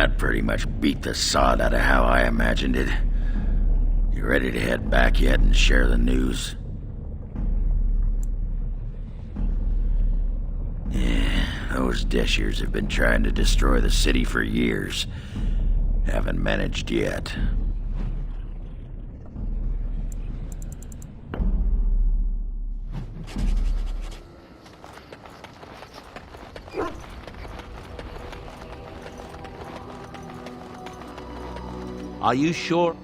That pretty much beat the sod out of how I imagined it. You ready to head back yet and share the news? Yeah, those Deshirs have been trying to destroy the city for years. Haven't managed yet. Are you sure?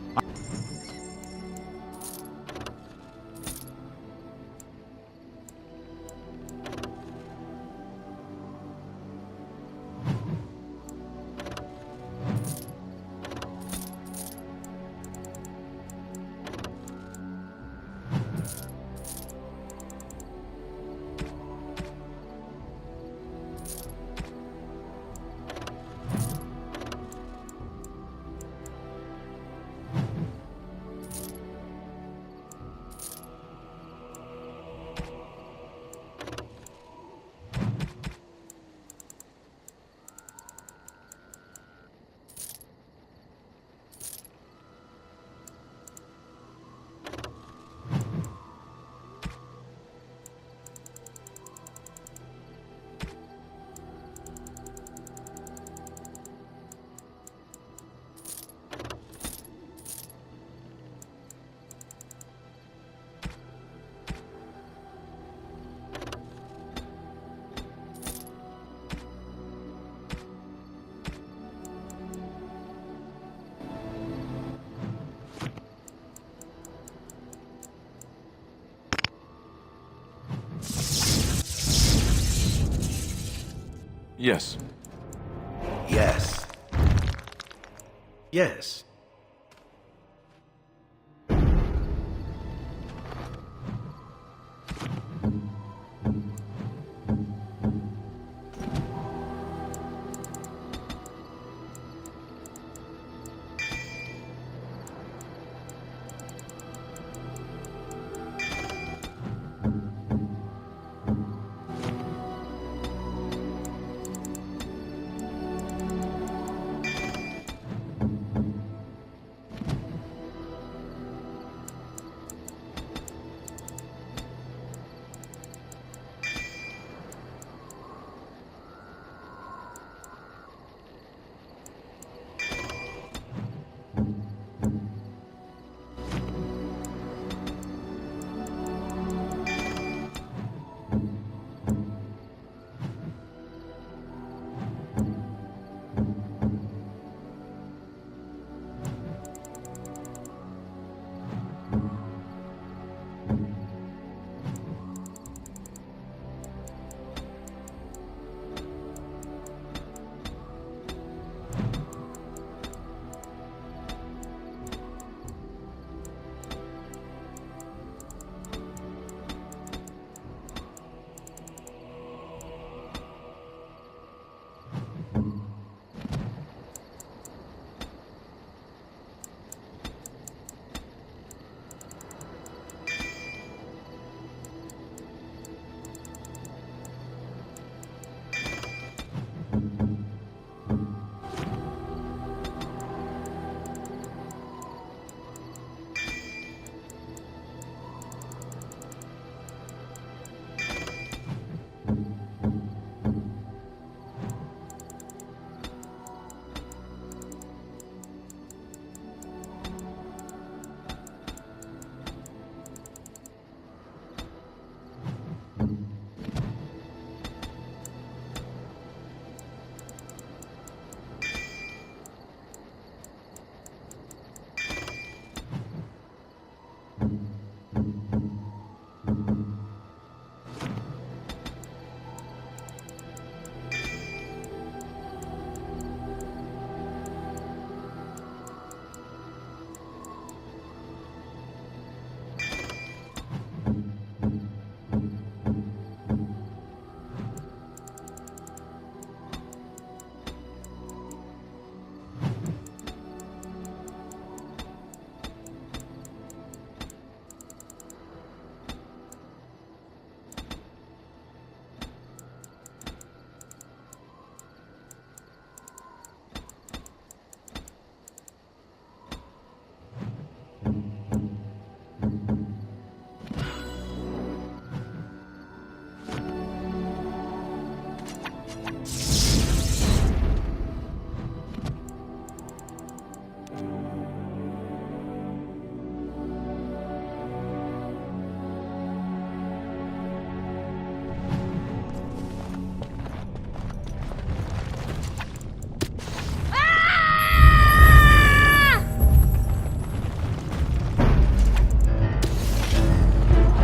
Yes. Yes. Yes.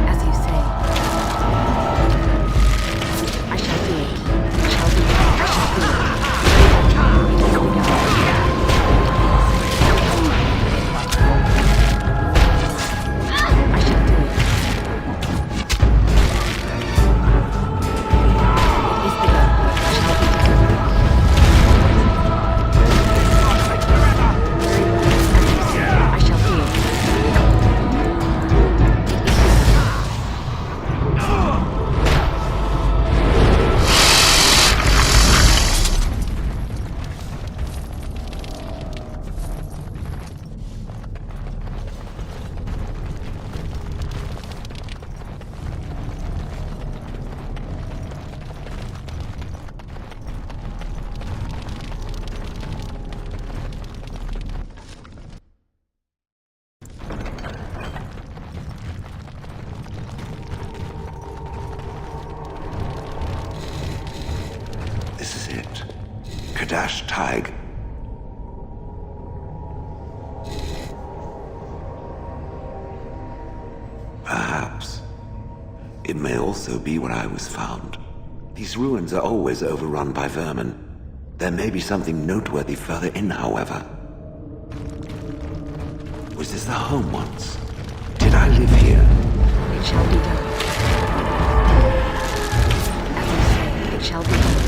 As you say. I shall do it. Shall do it. I shall do it. It is begun. I shall do it. It is begun. Shall be done. I shall do it. This is it. Kadash Taig. Perhaps. It may also be where I was found. These ruins are always overrun by vermin. There may be something noteworthy further in, however. Was this the home once? Did I live here? It shall be done. As you say, it shall be done.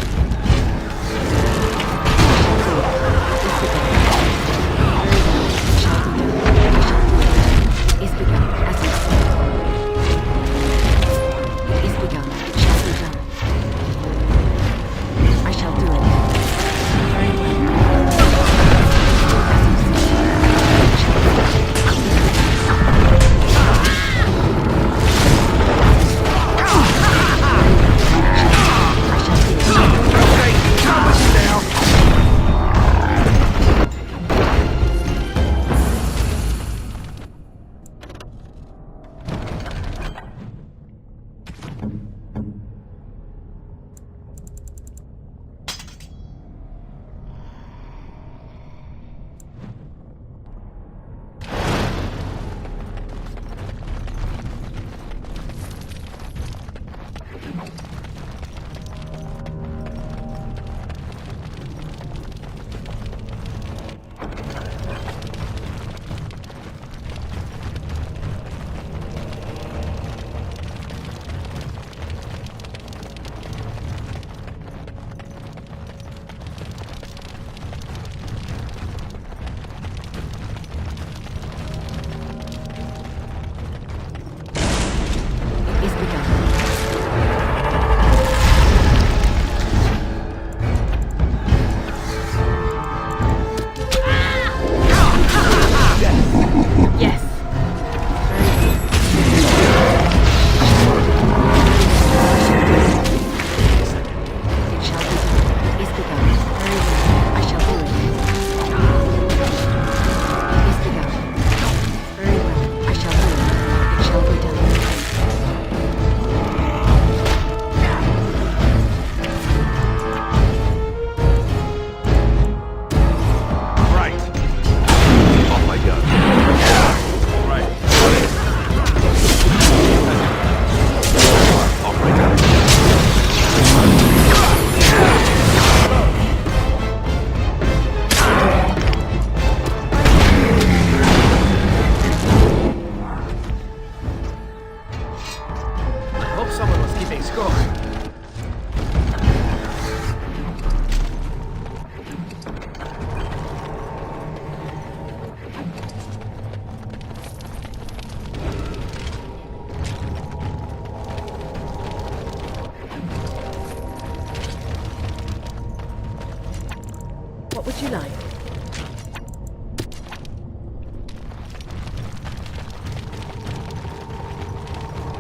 What would you like?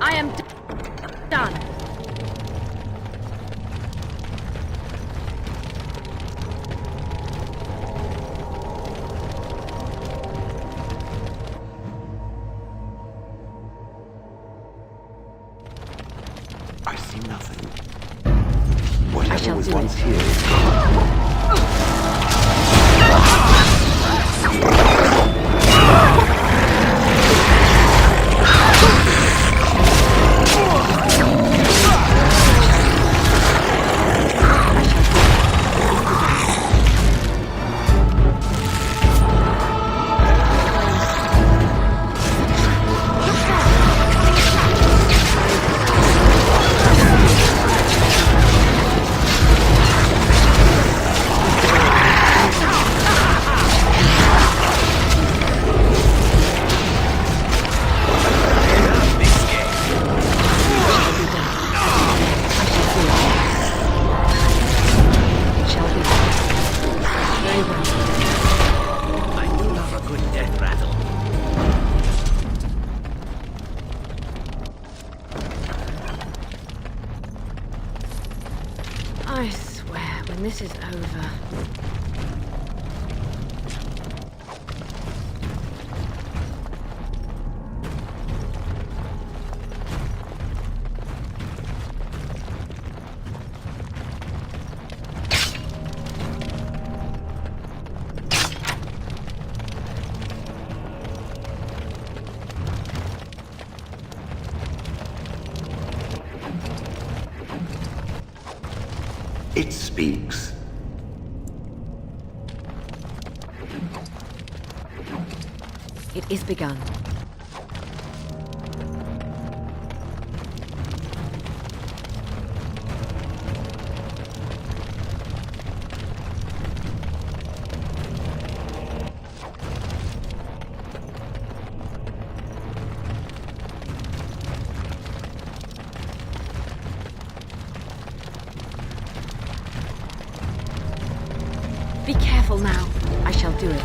I am done. was do once it. here. Shall be done. Very well. I do love a good death rattle. I swear, when this is over... It speaks. It is begun. Be careful now. I shall do it.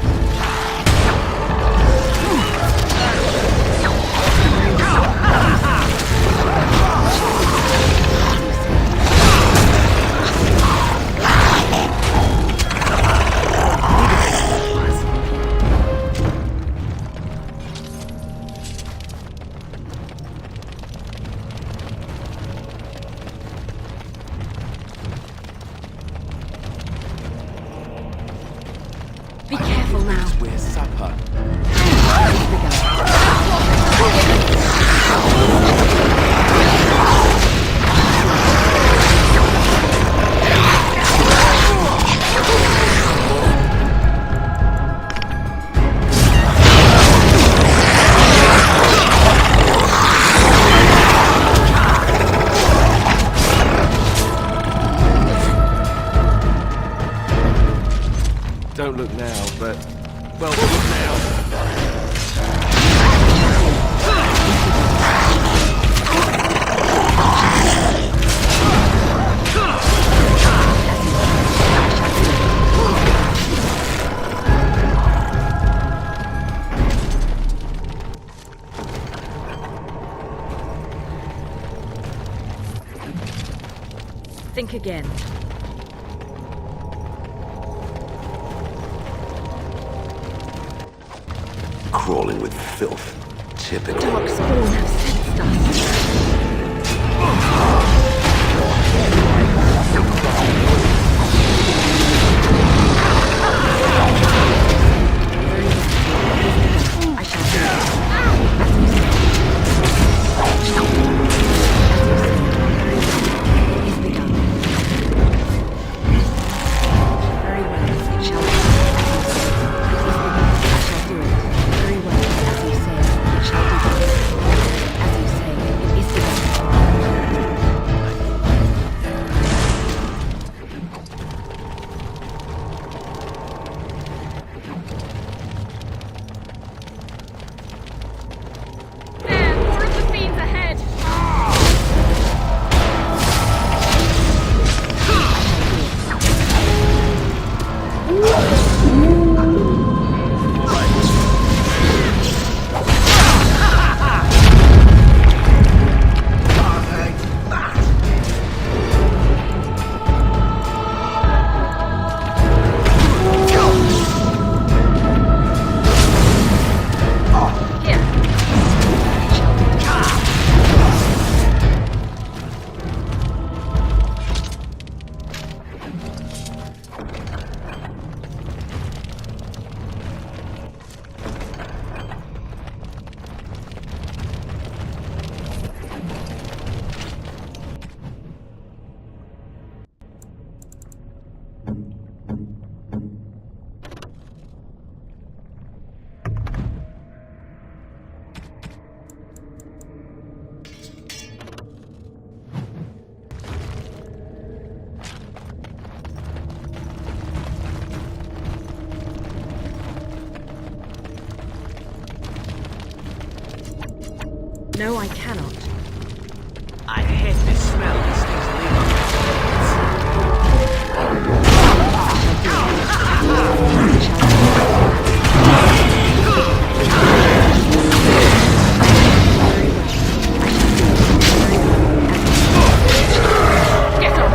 Be careful now. Where's supper? Don't look now, but... Well, look now. Think again. Crawling with filth. Typical. Dark spawn have sensed us. I shall do it. It is begun. Very well. It shall be. It is begun. I shall do it. Very well. As you say, it shall be done. As you say, it is begun. No, I cannot. I hate the smell these things leave on my hands. Get up!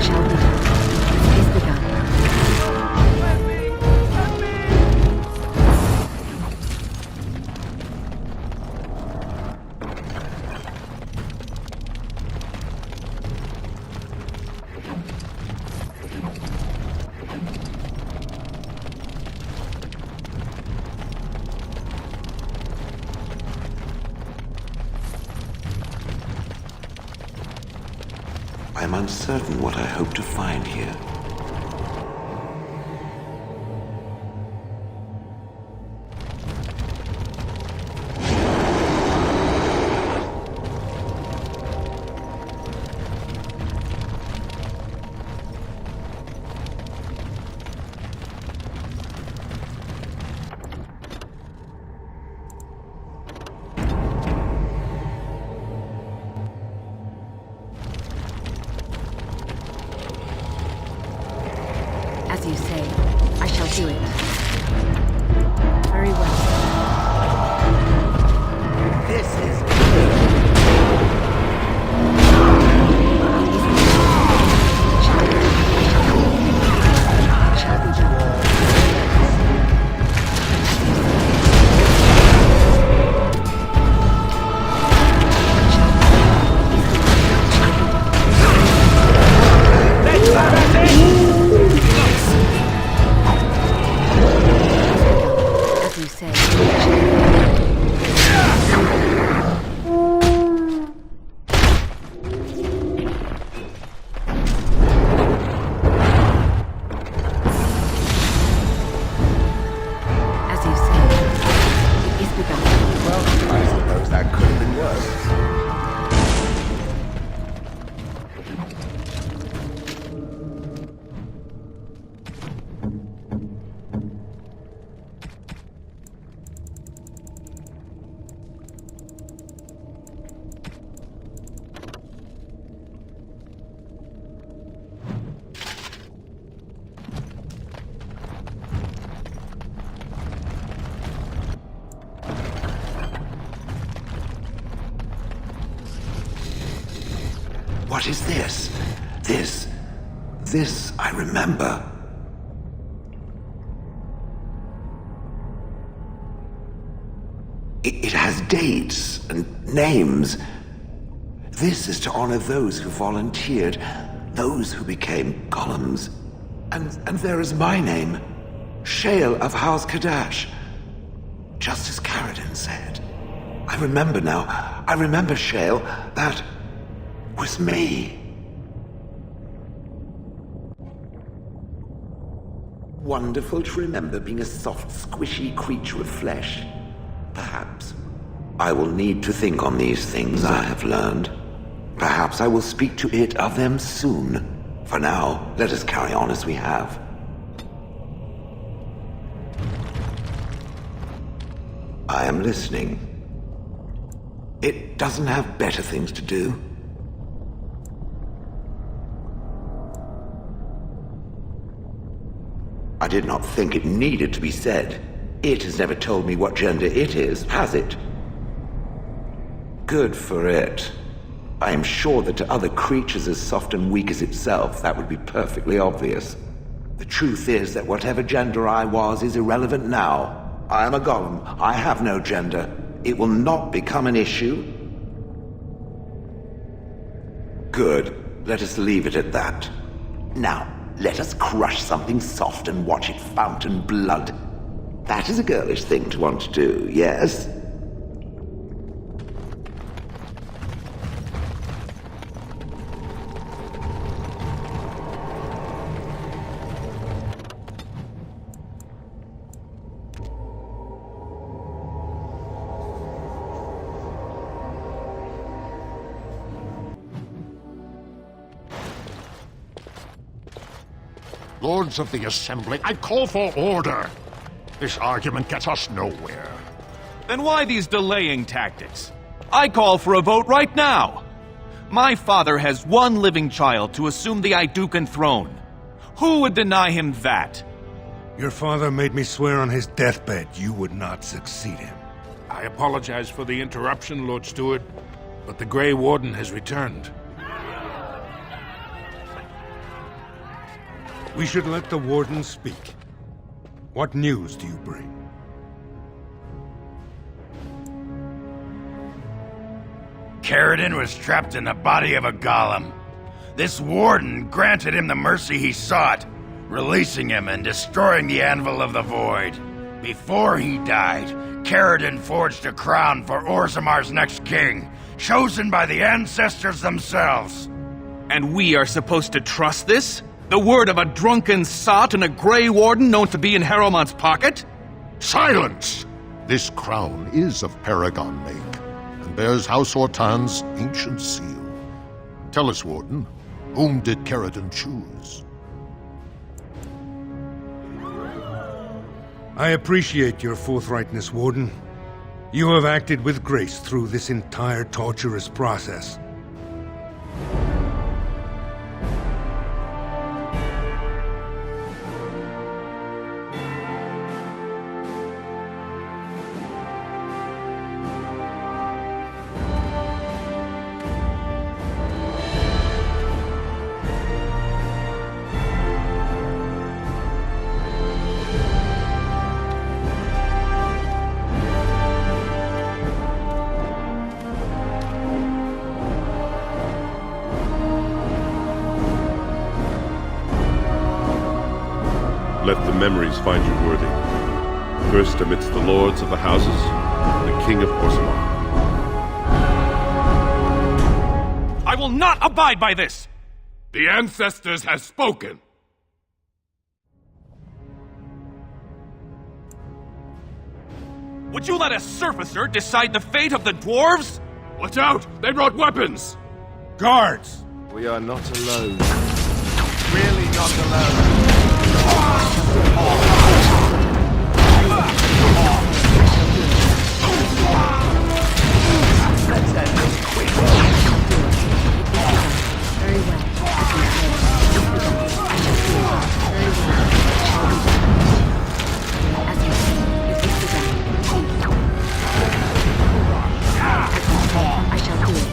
Shall be done. Is begun. I'm uncertain what I hope to find here. As you say, I shall do it. Very well. This is Shall be done. As you say. As you say. It is begun. Well, I suppose that could have been worse. What is this? This I remember. It has dates and names. This is to honor those who volunteered, those who became golems. And there is my name, Shale of House Kadash. Just as Karadin said. I remember now. I remember, Shale. That was me. Wonderful to remember being a soft, squishy creature of flesh. Perhaps I will need to think on these things I have learned. Perhaps I will speak to it of them soon. For now, let us carry on as we have. I am listening. It doesn't have better things to do. I did not think it needed to be said. It has never told me what gender it is, has it? Good for it. I am sure that to other creatures as soft and weak as itself, that would be perfectly obvious. The truth is that whatever gender I was is irrelevant now. I am a golem. I have no gender. It will not become an issue. Good. Let us leave it at that. Now, let us crush something soft and watch it fountain blood. That is a girlish thing to want to do, yes? Lords of the Assembly, I call for order. This argument gets us nowhere. Then why these delaying tactics? I call for a vote right now. My father has one living child to assume the Idukan throne. Who would deny him that? Your father made me swear on his deathbed you would not succeed him. I apologize for the interruption, Lord Steward, but the Grey Warden has returned. We should let the Warden speak. What news do you bring? Caridin was trapped in the body of a golem. This warden granted him the mercy he sought, releasing him and destroying the Anvil of the Void. Before he died, Caridin forged a crown for Orzamar's next king, chosen by the ancestors themselves. And we are supposed to trust this? The word of a drunken sot and a Grey Warden known to be in Harrowmont's pocket? Silence! This crown is of Paragon make, and bears House Hortan's ancient seal. Tell us, Warden, whom did Caridin choose? I appreciate your forthrightness, Warden. You have acted with grace through this entire torturous process. Let the memories find you worthy. First amidst the lords of the houses, the King of Orzammar. I will not abide by this! The ancestors have spoken. Would you let a surfacer decide the fate of the dwarves? Watch out! They brought weapons! Guards! We are not alone. Really not alone. Let's end this quick. Very well. As you say, I shall do it. Very well. As you say, it is begun. As you say, I shall do it.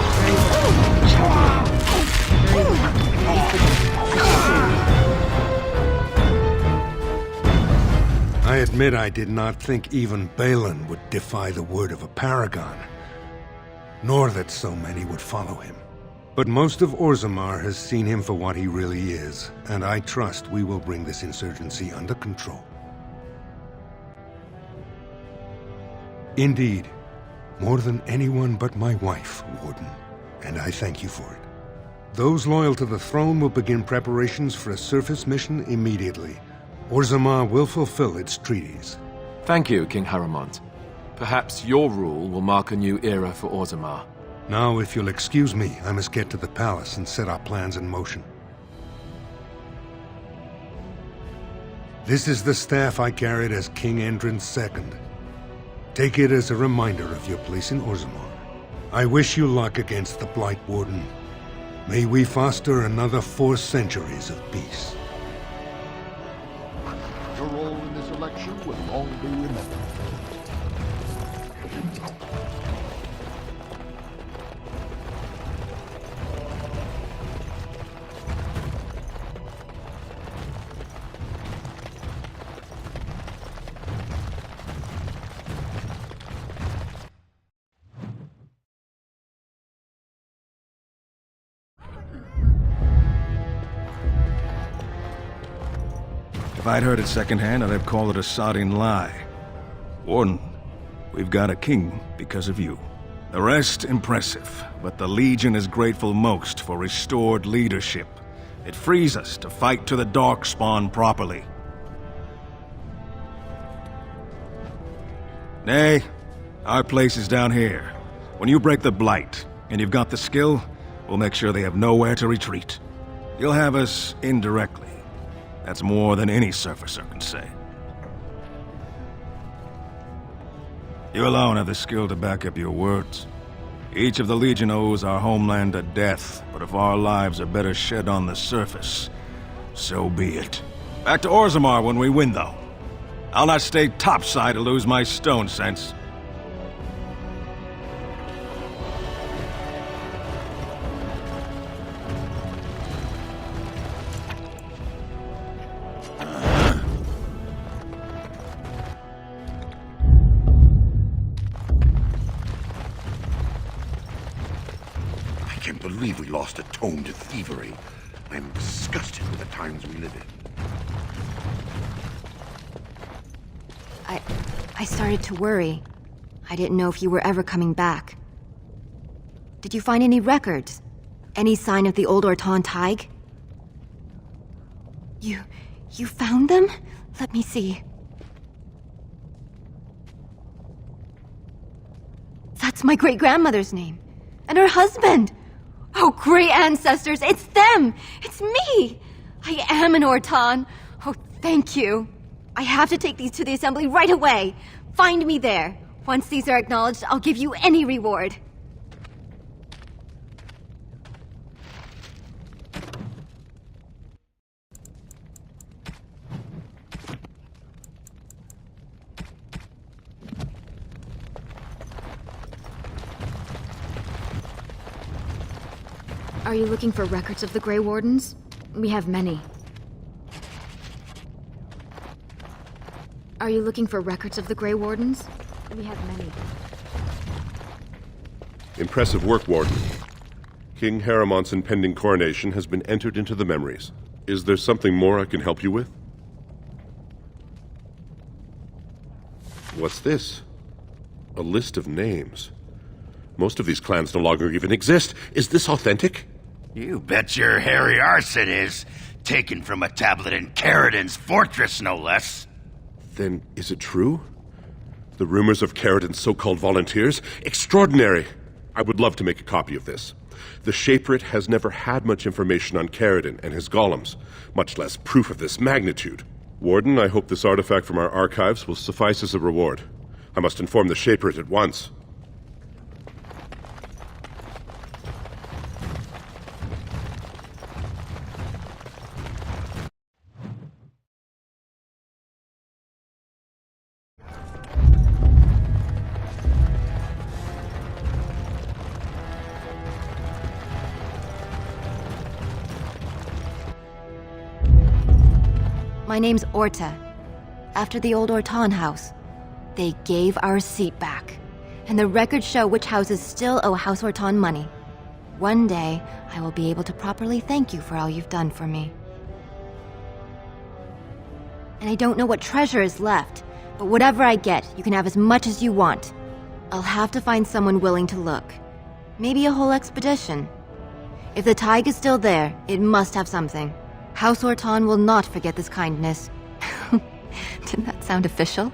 Very well. It shall be. Very well. It is begun. I shall do it. I admit I did not think even Balin would defy the word of a paragon, nor that so many would follow him. But most of Orzammar has seen him for what he really is, and I trust we will bring this insurgency under control. Indeed, more than anyone but my wife, Warden, and I thank you for it. Those loyal to the throne will begin preparations for a surface mission immediately. Orzammar will fulfill its treaties. Thank you, King Harrowmont. Perhaps your rule will mark a new era for Orzammar. Now, if you'll excuse me, I must get to the palace and set our plans in motion. This is the staff I carried as King Endrin II. Take it as a reminder of your place in Orzammar. I wish you luck against the Blight Warden. May we foster another 4 centuries of peace. Your role in this election will long be remembered. If I'd heard it secondhand, I'd have called it a sodding lie. Warden, we've got a king because of you. The rest, impressive, but the Legion is grateful most for restored leadership. It frees us to fight to the Darkspawn properly. Nay, our place is down here. When you break the Blight, and you've got the skill, We'll make sure they have nowhere to retreat. You'll have us indirectly. That's more than any surfacer can say. You alone have the skill to back up your words. Each of the Legion owes our homeland a death, but if our lives are better shed on the surface, so be it. Back to Orzammar when we win, though. I'll not stay topside to lose my stone sense. I can't believe we lost a tome to thievery. I am disgusted with the times we live in. I started to worry. I didn't know if you were ever coming back. Did you find any records? Any sign of the old Orton Tig? You found them? Let me see. That's my great-grandmother's name. And her husband! Oh, great ancestors, it's them! It's me! I am an Orton. Oh, thank you. I have to take these to the assembly right away. Find me there. Once these are acknowledged, I'll give you any reward. Are you looking for records of the Grey Wardens? We have many. Are you looking for records of the Grey Wardens? We have many. Impressive work, Warden. King Haramont's impending coronation has been entered into the memories. Is there something more I can help you with? What's this? A list of names. Most of these clans no longer even exist. Is this authentic? You bet your hairy arse it is. Taken from a tablet in Caridin's fortress, no less. Then is it true? The rumors of Caridin's so-called volunteers? Extraordinary! I would love to make a copy of this. The Shaperate has never had much information on Caridin and his golems, much less proof of this magnitude. Warden, I hope this artifact from our archives will suffice as a reward. I must inform the Shaperate at once. My name's Orta. After the old Orton house. They gave our seat back. And the records show which houses still owe House Orton money. One day, I will be able to properly thank you for all you've done for me. And I don't know what treasure is left, but whatever I get, you can have as much as you want. I'll have to find someone willing to look. Maybe a whole expedition. If the Tig is still there, it must have something. House Orton will not forget this kindness. Didn't that sound official?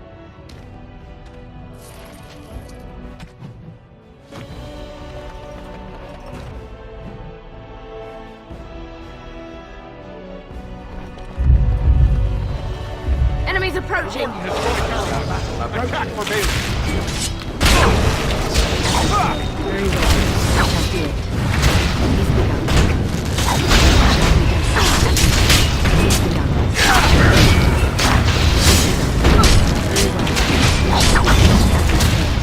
Enemies approaching! Attack for me! Very well. I shall do it. Peace be done. Peace be done. Very well.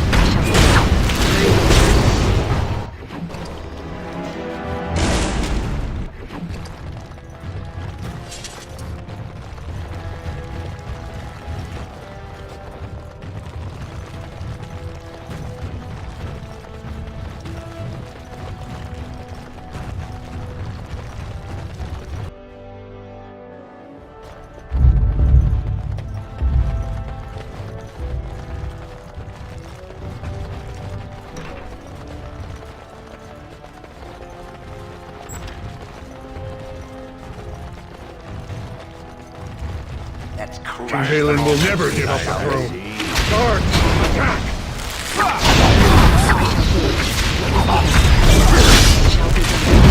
I shall do it. Very well. King Balin will never give up the throne. Guards, attack! Shall be done.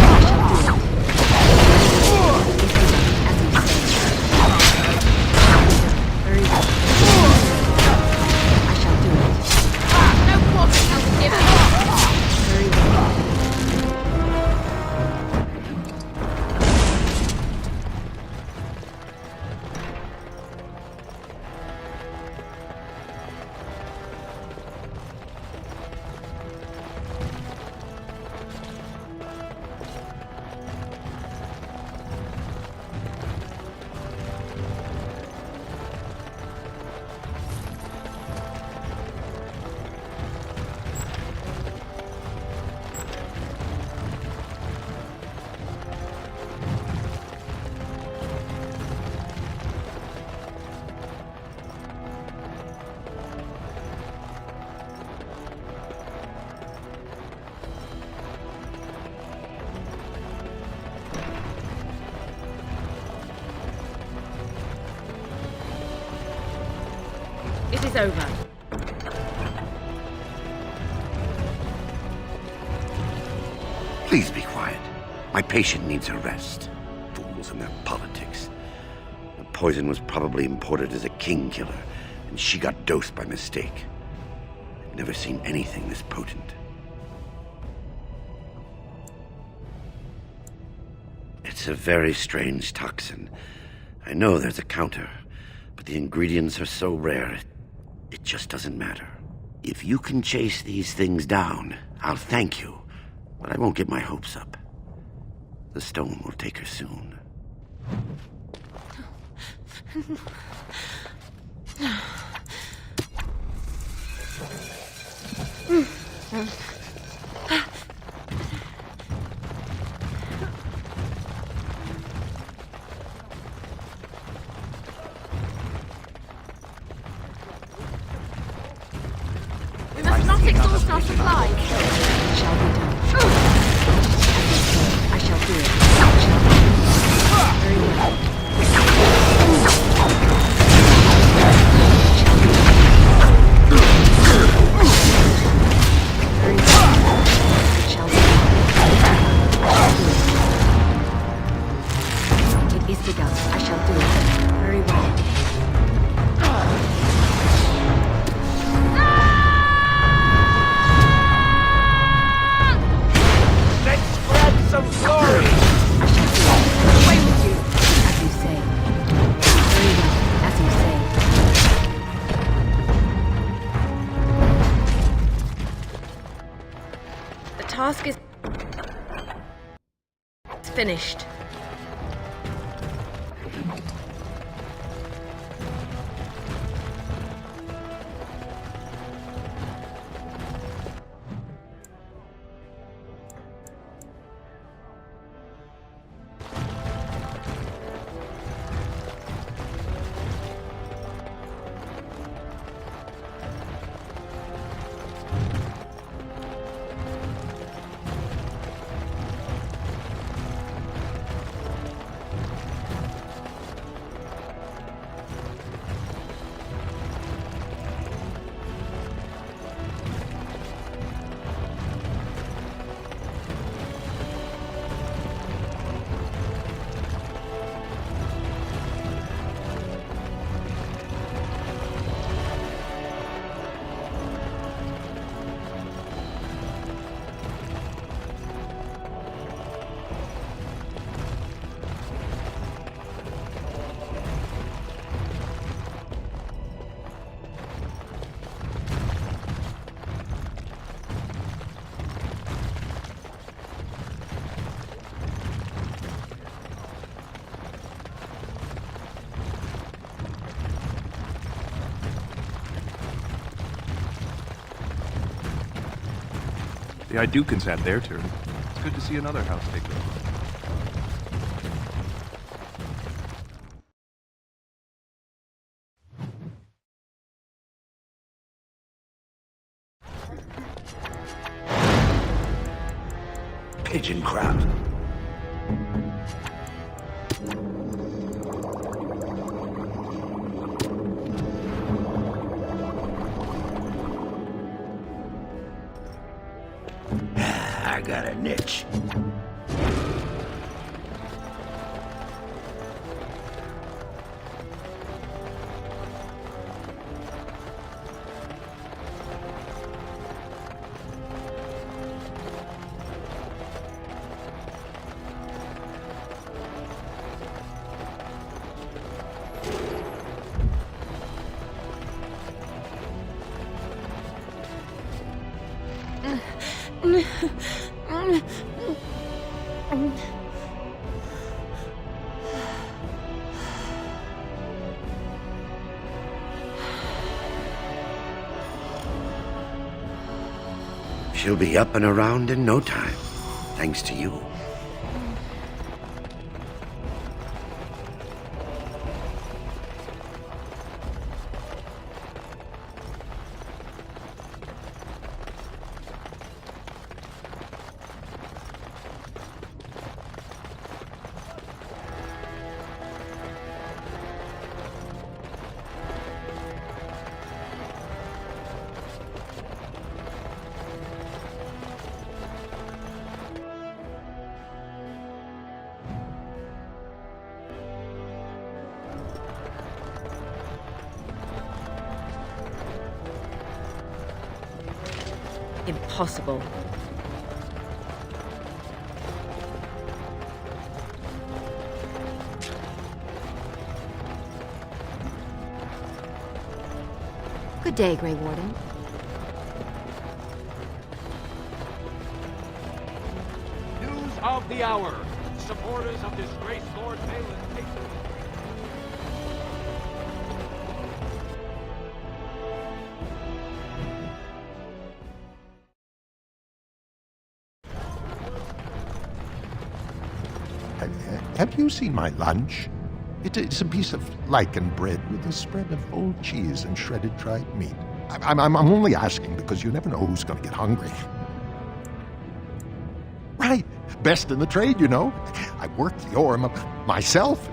is over. Please be quiet. My patient needs a rest. Fools and their politics. The poison was probably imported as a king killer, and she got dosed by mistake. I've never seen anything this potent. It's a very strange toxin. I know there's a counter, but the ingredients are so rare, it just doesn't matter. If you can chase these things down, I'll thank you, but I won't get my hopes up. The stone will take her soon. We must not exhaust our supplies. Shall be done. I shall do it. Very well. Very well. Shall be done. It is begun. I shall do it. Very well. Some glory! I shall do it. Away with you! As you say. Very well, as you say. The task is finished. The Idukans had their turn. It's good to see another house take over. Pigeon crab. I got a niche. She'll be up and around in no time, thanks to you. Impossible. Good day, Grey Warden. News of the hour. Supporters of disgraced Lord Balin take the... Have you seen my lunch? It's a piece of lichen bread with a spread of old cheese and shredded dried meat. I'm only asking because you never know who's going to get hungry. Right. Best in the trade, you know. I worked the ore myself.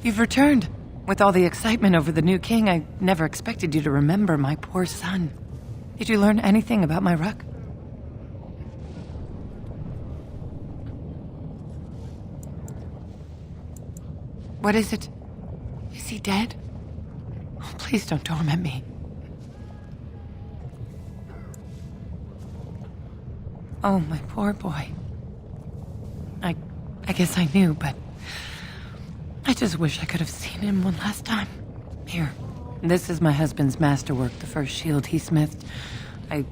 You've returned. With all the excitement over the new king, I never expected you to remember my poor son. Did you learn anything about my Ruck? What is it? Is he dead? Oh, please don't torment me. Oh, my poor boy. I guess I knew, but I just wish I could have seen him one last time. Here, this is my husband's masterwork, the first shield he smithed. I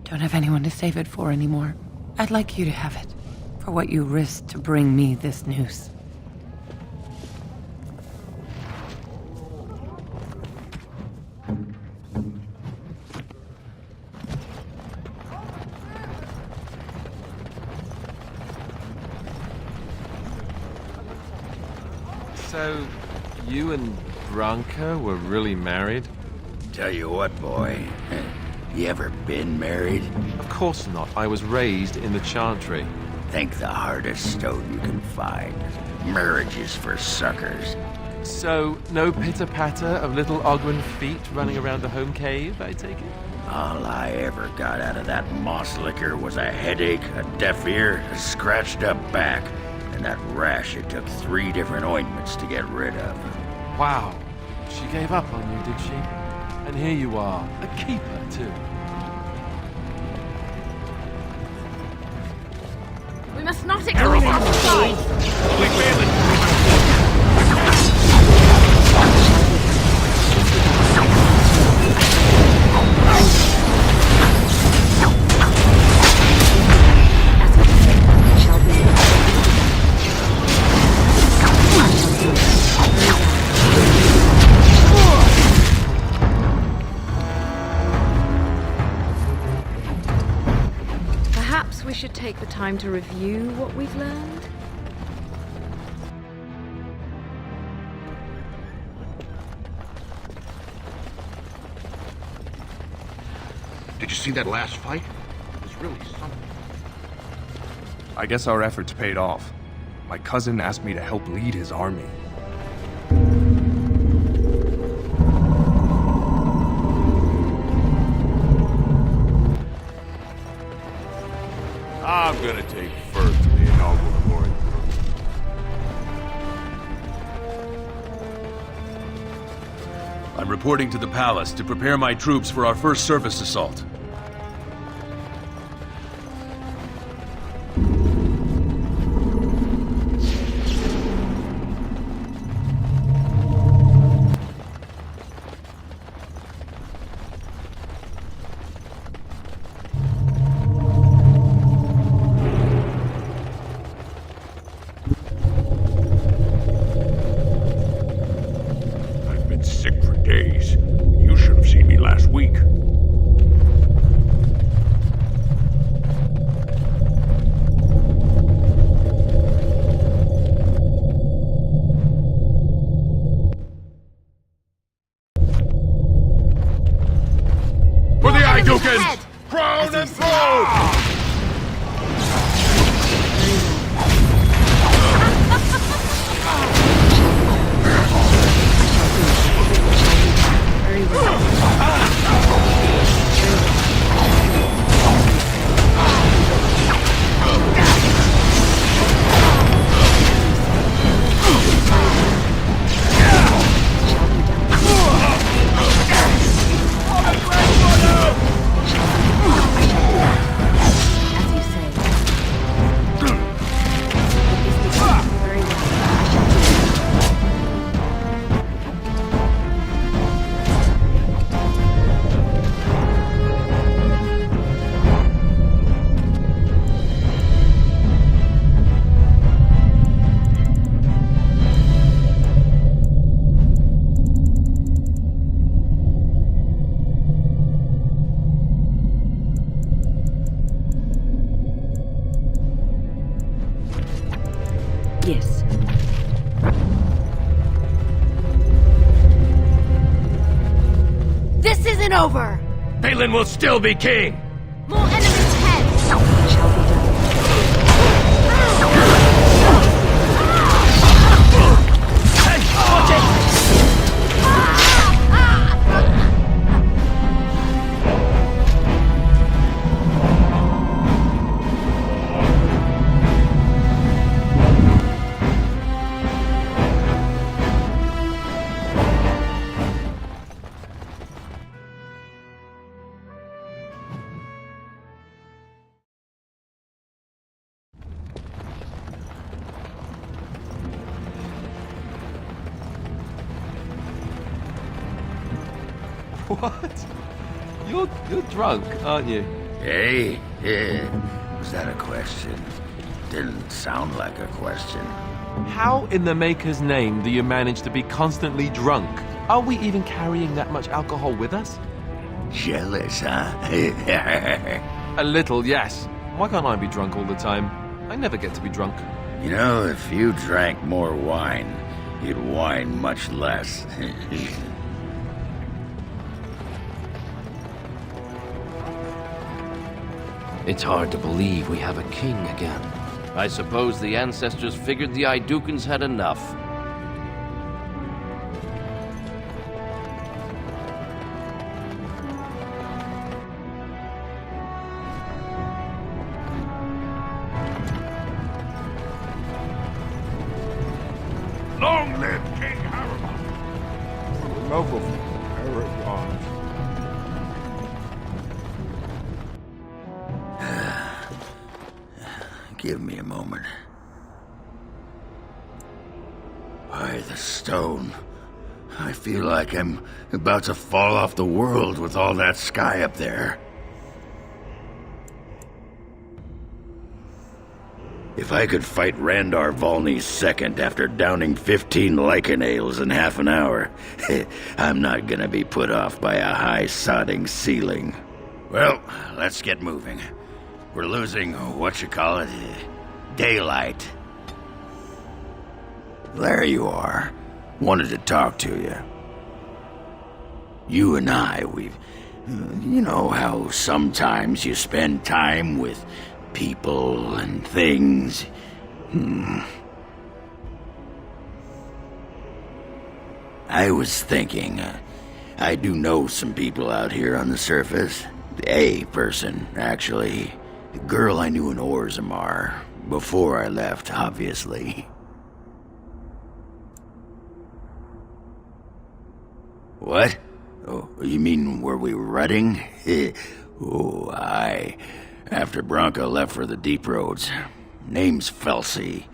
don't have anyone to save it for anymore. I'd like you to have it, for what you risked to bring me this news. So, you and Branka were really married? Tell you what, boy. You ever been married? Of course not. I was raised in the Chantry. Think the hardest stone you can find. Marriage is for suckers. So, no pitter-patter of little Ogren feet running around the home cave, I take it? All I ever got out of that moss liquor was a headache, a deaf ear, a scratched up back, and that rash it took 3 different ointments to get rid of. Wow. She gave up on you, did she? And here you are, a keeper, too. We must not ignore him. Perhaps we should take the time to review what we've learned. Did you see that last fight? It was really something. I guess our efforts paid off. My cousin asked me to help lead his army. I'm gonna take first to the inaugural glory. I'm reporting to the palace to prepare my troops for our first surface assault. ahead! Prone and thrown! Very well. As you say. Very well. I shall do it. Yes. This isn't over! Balin will still be king! More enemies ahead! Shall be done. What? You're drunk, aren't you? Hey? Was that a question? Didn't sound like a question. How in the Maker's name do you manage to be constantly drunk? Are we even carrying that much alcohol with us? Jealous, huh? A little, yes. Why can't I be drunk all the time? I never get to be drunk. You know, if you drank more wine, you'd whine much less. It's hard to believe we have a king again. I suppose the ancestors figured the Idukans had enough. Long live King Haramon! For the love of Aragon. Give me a moment. By the stone. I feel like I'm about to fall off the world with all that sky up there. If I could fight Randar Volney's second after downing 15 lichen ales in half an hour, I'm not gonna be put off by a high sodding ceiling. Well, let's get moving. We're losing, daylight. There you are. Wanted to talk to you. You and I, you know how sometimes you spend time with people and things. I was thinking, I do know some people out here on the surface. A person, actually. The girl I knew in Orzammar. Before I left, obviously. What? Oh, you mean were we rutting? Oh, aye. After Branka left for the deep roads. Name's Felsi.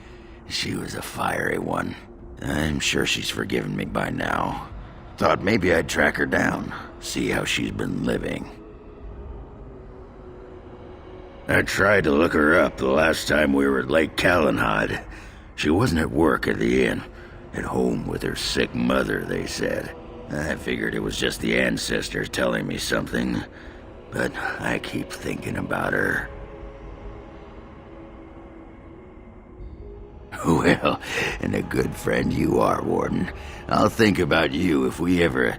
She was a fiery one. I'm sure she's forgiven me by now. Thought maybe I'd track her down, see how she's been living. I tried to look her up the last time we were at Lake Calenhad. She wasn't at work at the inn. At home with her sick mother, they said. I figured it was just the ancestors telling me something, but I keep thinking about her. Well, and a good friend you are, Warden. I'll think about you if we ever...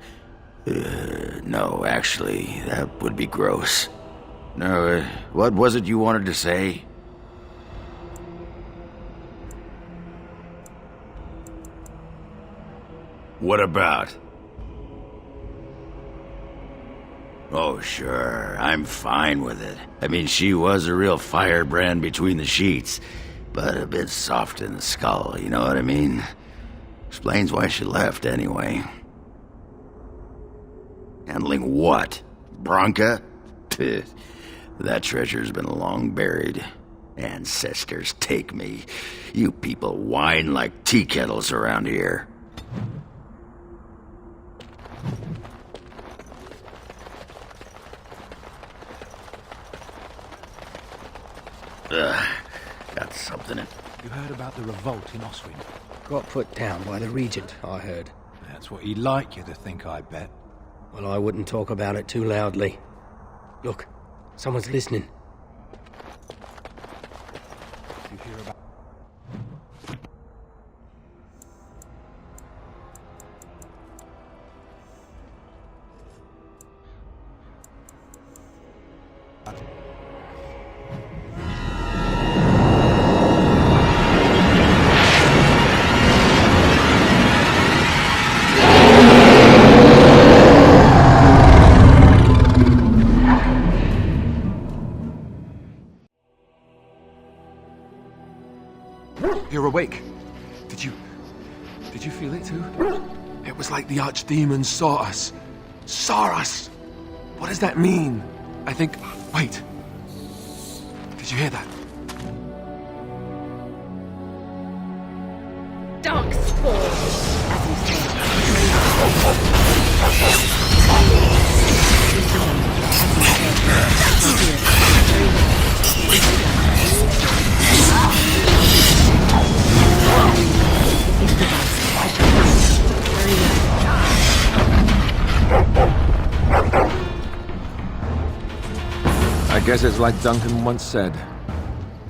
No, actually, that would be gross. No, what was it you wanted to say? What about? Oh, sure, I'm fine with it. I mean, she was a real firebrand between the sheets, but a bit soft in the skull, you know what I mean? Explains why she left, anyway. Handling what? Bronca? Pfft, that treasure's been long buried. Ancestors take me. You people whine like tea kettles around here. Got something in. You heard about the revolt in Oswin? Got put down by the Regent, I heard. That's what he'd like you to think, I bet. Well, I wouldn't talk about it too loudly. Look, someone's listening. You hear about... You're awake. Did you feel it too? It was like the archdemon saw us. Saw us! What does that mean? I think... Wait. Did you hear that? Dark I guess it's like Duncan once said.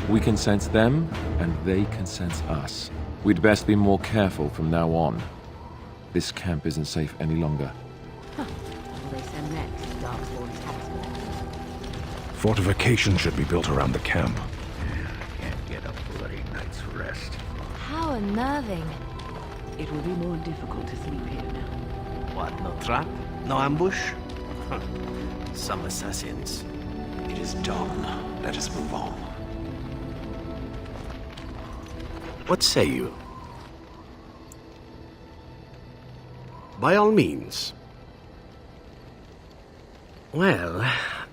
We can sense them, and they can sense us. We'd best be more careful from now on. This camp isn't safe any longer. Huh. What will they send next? Darklord's castle. Fortification should be built around the camp. Can't get a bloody night's rest. How unnerving. It will be more difficult to sleep here now. What, no trap? No ambush? Some assassins. It is done. Let us move on. What say you? By all means. Well,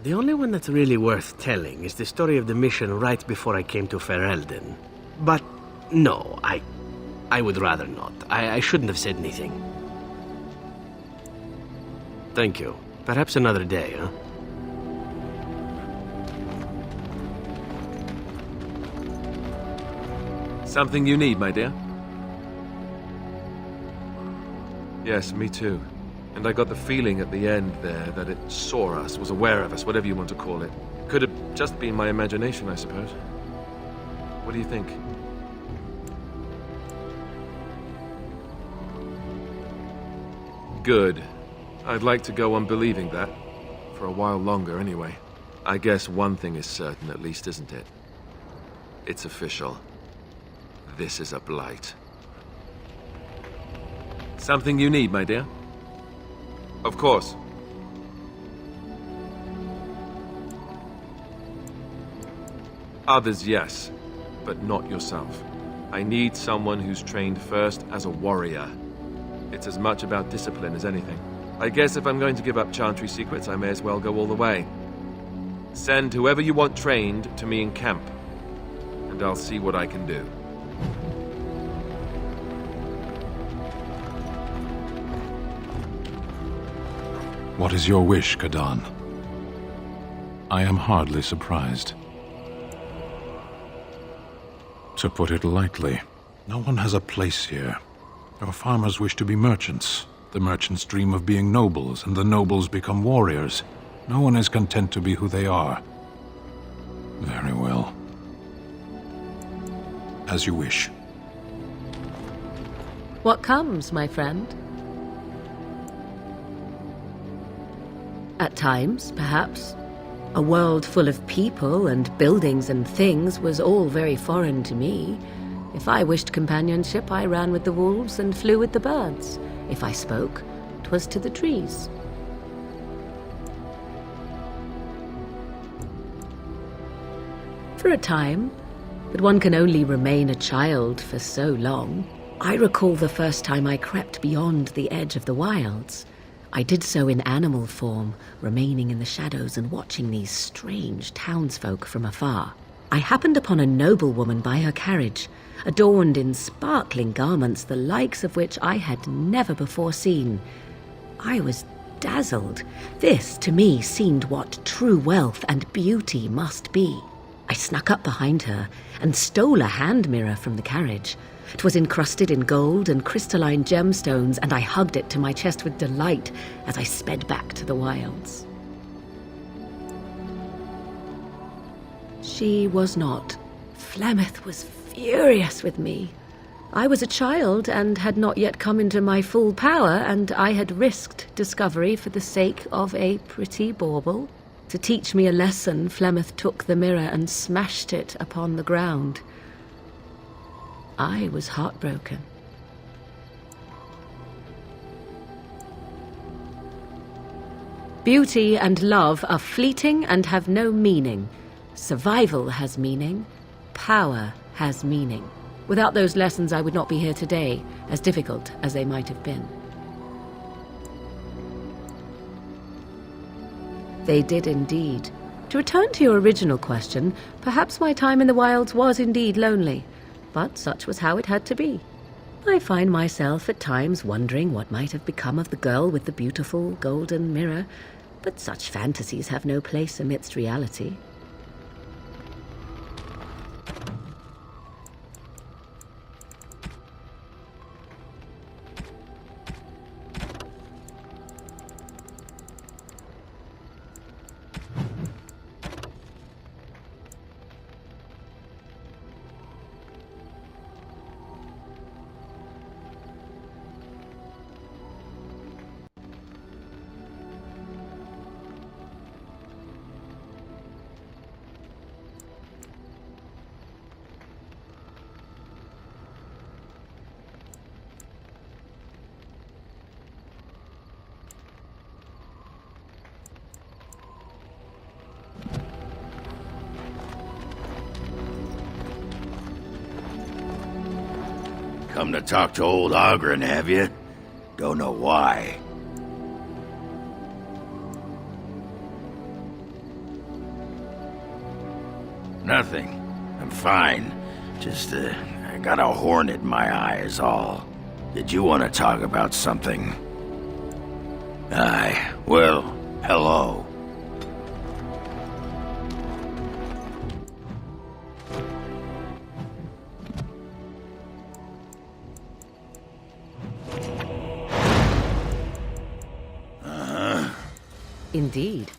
the only one that's really worth telling is the story of the mission right before I came to Ferelden. But no, I would rather not. I shouldn't have said anything. Thank you. Perhaps another day, huh? Something you need, my dear? Yes, me too. And I got the feeling at the end there that it saw us, was aware of us, whatever you want to call it. Could have just been my imagination, I suppose. What do you think? Good. I'd like to go on believing that. For a while longer, anyway. I guess one thing is certain, at least, isn't it? It's official. This is a blight. Something you need, my dear? Of course. Others, yes, but not yourself. I need someone who's trained first as a warrior. It's as much about discipline as anything. I guess if I'm going to give up Chantry secrets, I may as well go all the way. Send whoever you want trained to me in camp, and I'll see what I can do. What is your wish, Kadan? I am hardly surprised. To put it lightly, no one has a place here. Your farmers wish to be merchants. The merchants dream of being nobles, and the nobles become warriors. No one is content to be who they are. Very well. As you wish. What comes, my friend? At times, perhaps. A world full of people and buildings and things was all very foreign to me. If I wished companionship, I ran with the wolves and flew with the birds. If I spoke, 'twas to the trees. For a time, but one can only remain a child for so long. I recall the first time I crept beyond the edge of the wilds. I did so in animal form, remaining in the shadows and watching these strange townsfolk from afar. I happened upon a noblewoman by her carriage, adorned in sparkling garments, the likes of which I had never before seen. I was dazzled. This, to me, seemed what true wealth and beauty must be. I snuck up behind her and stole a hand mirror from the carriage. 'Twas encrusted in gold and crystalline gemstones, and I hugged it to my chest with delight as I sped back to the wilds. She was not. Flemeth was furious with me. I was a child and had not yet come into my full power, and I had risked discovery for the sake of a pretty bauble. To teach me a lesson, Flemeth took the mirror and smashed it upon the ground. I was heartbroken. Beauty and love are fleeting and have no meaning. Survival has meaning. Power has meaning. Without those lessons, I would not be here today, as difficult as they might have been. They did indeed. To return to your original question, perhaps my time in the wilds was indeed lonely, but such was how it had to be. I find myself at times wondering what might have become of the girl with the beautiful golden mirror, but such fantasies have no place amidst reality. Come to talk to old Ogren, have you? Don't know why. Nothing. I'm fine. Just, I got a hornet in my eye is all. Did you want to talk about something? Aye. Well, hello. Indeed.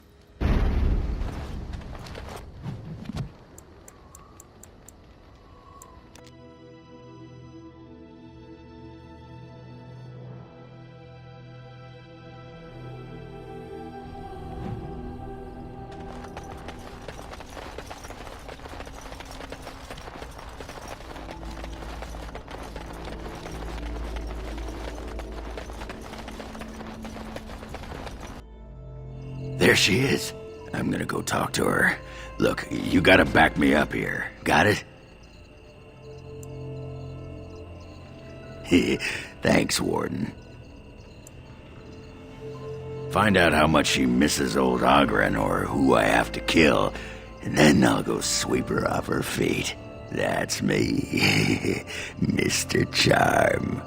There she is. I'm gonna go talk to her. Look, you gotta back me up here. Got it? Thanks, Warden. Find out how much she misses old Ogren or who I have to kill, and then I'll go sweep her off her feet. That's me, Mr. Charm.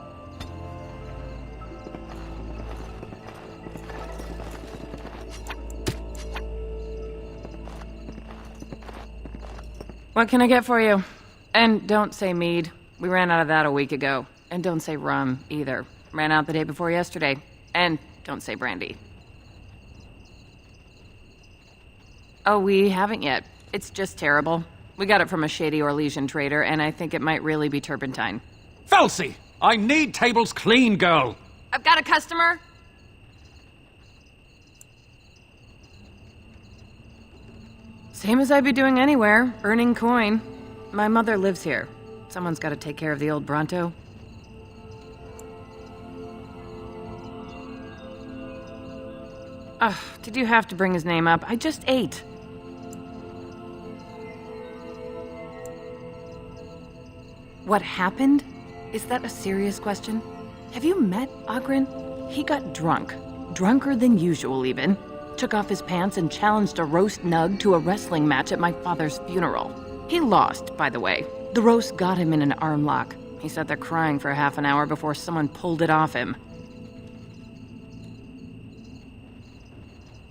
What can I get for you? And don't say mead. We ran out of that a week ago. And don't say rum, either. Ran out the day before yesterday. And don't say brandy. Oh, we haven't yet. It's just terrible. We got it from a shady Orlesian trader, and I think it might really be turpentine. Felsi! I need tables clean, girl! I've got a customer. Same as I'd be doing anywhere, earning coin. My mother lives here. Someone's got to take care of the old Bronto. Ugh, did you have to bring his name up? I just ate. What happened? Is that a serious question? Have you met Oghren? He got drunk. Drunker than usual, even. Took off his pants and challenged a roast nug to a wrestling match at my father's funeral. He lost, by the way. The roast got him in an arm lock. He sat there crying for half an hour before someone pulled it off him.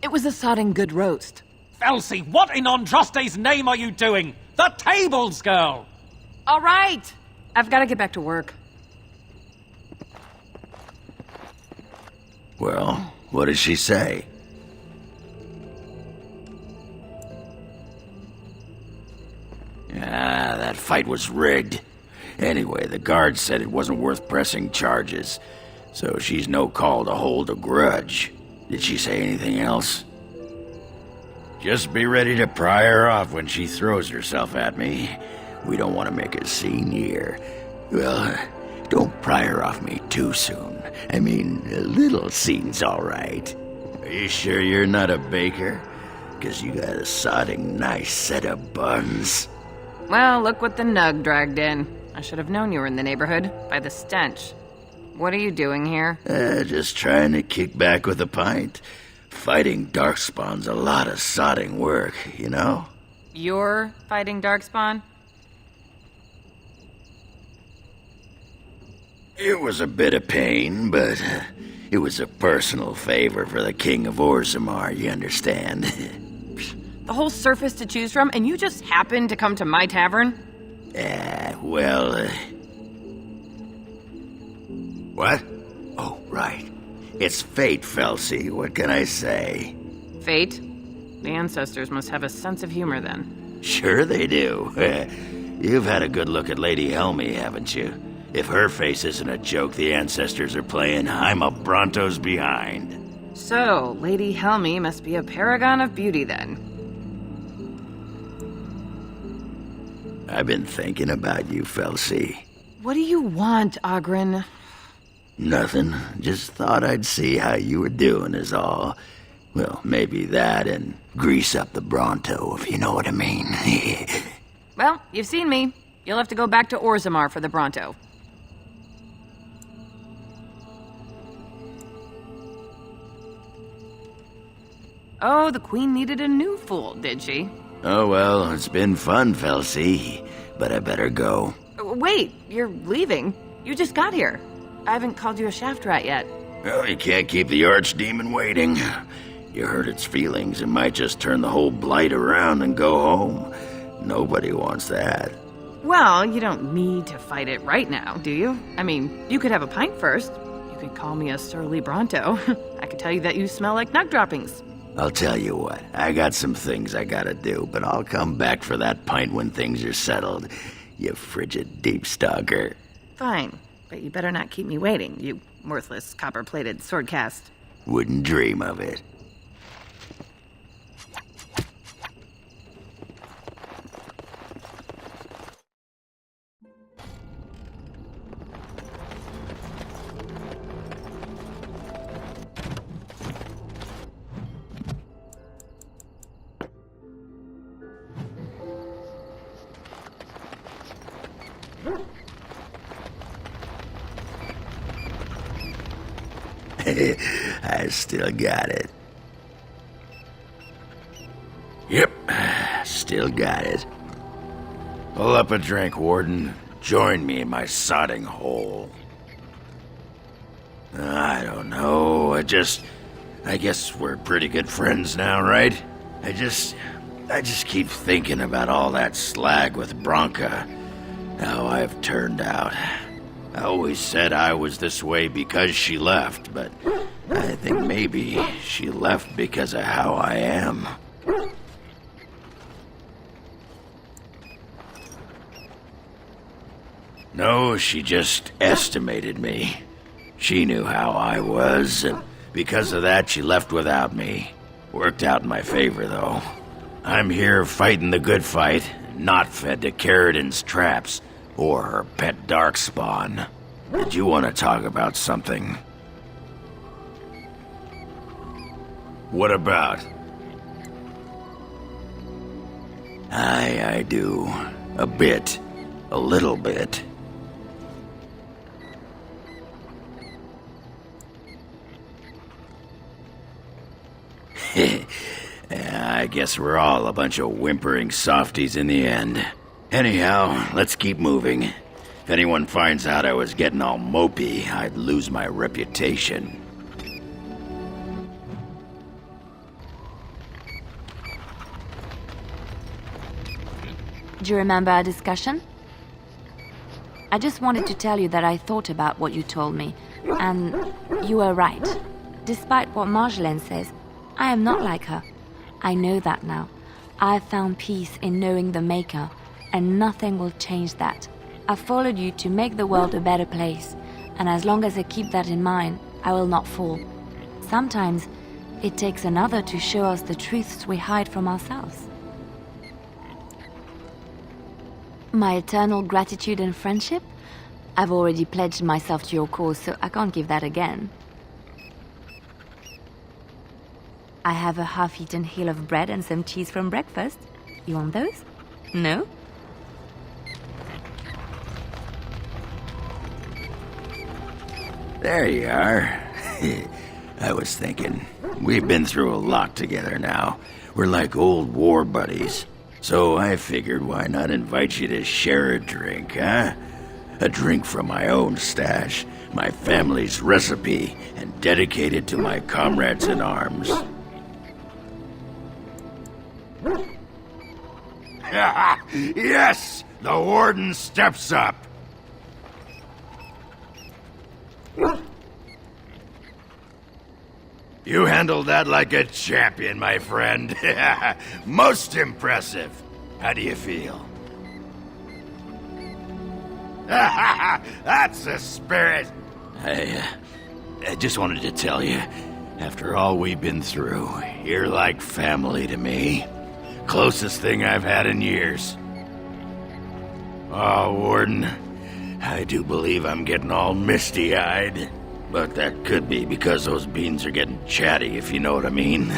It was a sodding good roast. Felsi, what in Andraste's name are you doing? The tables, girl! All right! I've got to get back to work. Well, what did she say? Ah, that fight was rigged. Anyway, the guard said it wasn't worth pressing charges, so she's no call to hold a grudge. Did she say anything else? Just be ready to pry her off when she throws herself at me. We don't want to make a scene here. Well, don't pry her off me too soon. I mean, a little scene's all right. Are you sure you're not a baker? 'Cause you got a sodding nice set of buns. Well, look what the nug dragged in. I should have known you were in the neighborhood, by the stench. What are you doing here? Just trying to kick back with a pint. Fighting Darkspawn's a lot of sodding work, you know? You're fighting Darkspawn? It was a bit of pain, but it was a personal favor for the King of Orzammar, you understand? The whole surface to choose from, and you just happened to come to my tavern? What? Oh, right. It's fate, Felsi. What can I say? Fate? The ancestors must have a sense of humor, then. Sure they do. You've had a good look at Lady Helmi, haven't you? If her face isn't a joke the ancestors are playing, I'm a Bronto's behind. So, Lady Helmi must be a paragon of beauty, then. I've been thinking about you, Felsi. What do you want, Oghren? Nothing. Just thought I'd see how you were doing is all. Well, maybe that and grease up the Bronto, if you know what I mean. Well, you've seen me. You'll have to go back to Orzammar for the Bronto. Oh, the Queen needed a new fool, did she? Oh, well, it's been fun, Felsi, but I better go. Wait, you're leaving? You just got here. I haven't called you a shaft rat yet. Well, you can't keep the archdemon waiting. You hurt its feelings, it might just turn the whole blight around and go home. Nobody wants that. Well, you don't need to fight it right now, do you? I mean, you could have a pint first. You could call me a surly Bronto. I could tell you that you smell like nug droppings. I'll tell you what, I got some things I gotta do, but I'll come back for that pint when things are settled, you frigid deep stalker. Fine, but you better not keep me waiting, you worthless copper-plated swordcast. Wouldn't dream of it. I still got it. Yep, still got it. Pull up a drink, Warden. Join me in my sodding hole. I don't know, I guess we're pretty good friends now, right? I just keep thinking about all that slag with Branka. How I've turned out. I always said I was this way because she left, but I think maybe she left because of how I am. No, she just estimated me. She knew how I was, and because of that, she left without me. Worked out in my favor, though. I'm here fighting the good fight, not fed to Caridin's traps or her pet darkspawn. Did you want to talk about something? What about? I do. A bit. A little bit. I guess we're all a bunch of whimpering softies in the end. Anyhow, let's keep moving. If anyone finds out I was getting all mopey, I'd lose my reputation. Do you remember our discussion? I just wanted to tell you that I thought about what you told me, and you were right. Despite what Marjolaine says, I am not like her. I know that now. I've found peace in knowing the Maker, and nothing will change that. I followed you to make the world a better place, and as long as I keep that in mind, I will not fall. Sometimes, it takes another to show us the truths we hide from ourselves. My eternal gratitude and friendship? I've already pledged myself to your cause, so I can't give that again. I have a half-eaten hill of bread and some cheese from breakfast. You want those? No? There you are. I was thinking, we've been through a lot together now. We're like old war buddies. So I figured why not invite you to share a drink, huh? A drink from my own stash, my family's recipe, and dedicated to my comrades in arms. Yes! The Warden steps up! You handled that like a champion, my friend. Most impressive. How do you feel? That's the spirit. I just wanted to tell you, after all we've been through, you're like family to me. Closest thing I've had in years. Oh, Warden, I do believe I'm getting all misty-eyed. But that could be because those beans are getting chatty, if you know what I mean.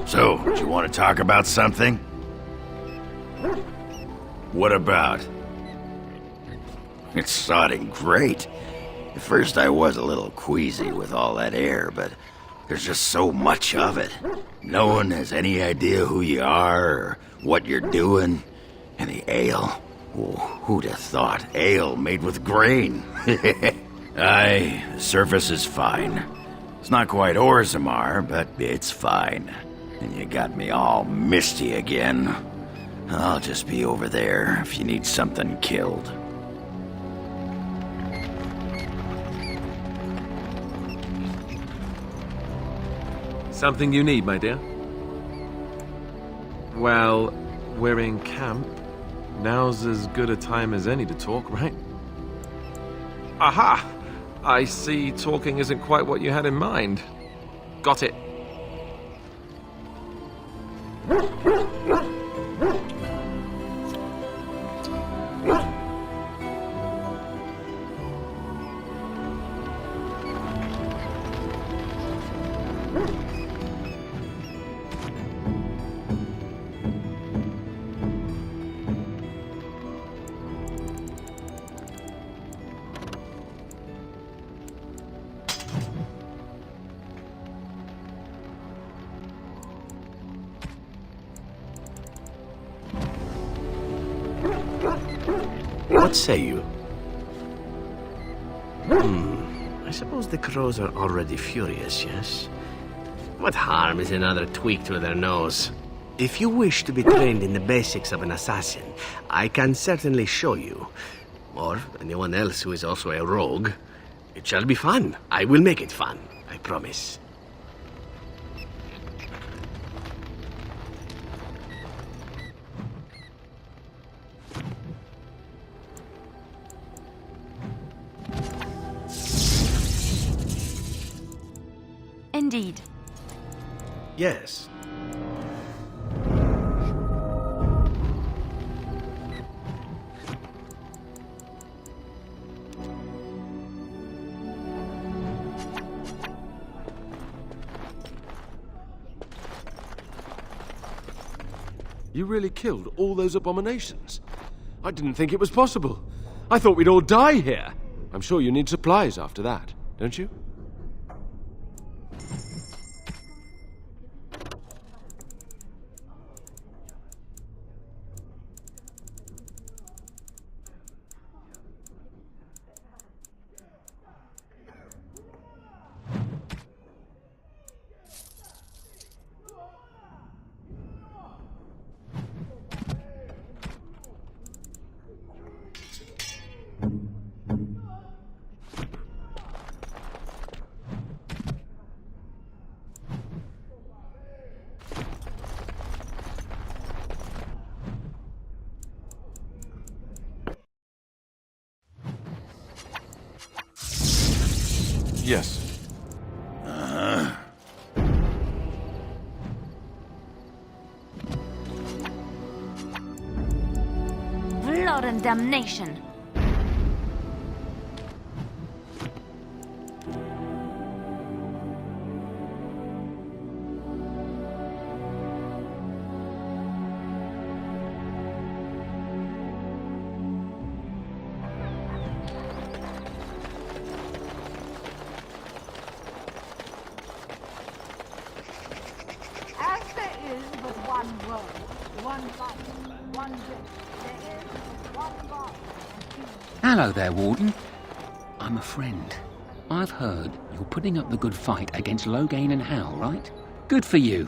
So, do you want to talk about something? What about? It's sodding great. At first I was a little queasy with all that air, but there's just so much of it. No one has any idea who you are or what you're doing. And the ale. Oh, who'd have thought? Ale made with grain. Aye, the surface is fine. It's not quite Orzammar, but it's fine. And you got me all misty again. I'll just be over there if you need something killed. Something you need, my dear? Well, we're in camp. Now's as good a time as any to talk, right? Aha! I see talking isn't quite what you had in mind. Got it. What say you? I suppose the crows are already furious, yes? What harm is another tweak to their nose? If you wish to be trained in the basics of an assassin, I can certainly show you. Or anyone else who is also a rogue. It shall be fun. I will make it fun, I promise. Indeed. Yes. You really killed all those abominations? I didn't think it was possible. I thought we'd all die here. I'm sure you need supplies after that, don't you? Yes. Blood and damnation. As there is but one world, one life, one death, there is one God. Hello there, Warden. I'm a friend. I've heard you're putting up the good fight against Loghain and Hal, right? Good for you.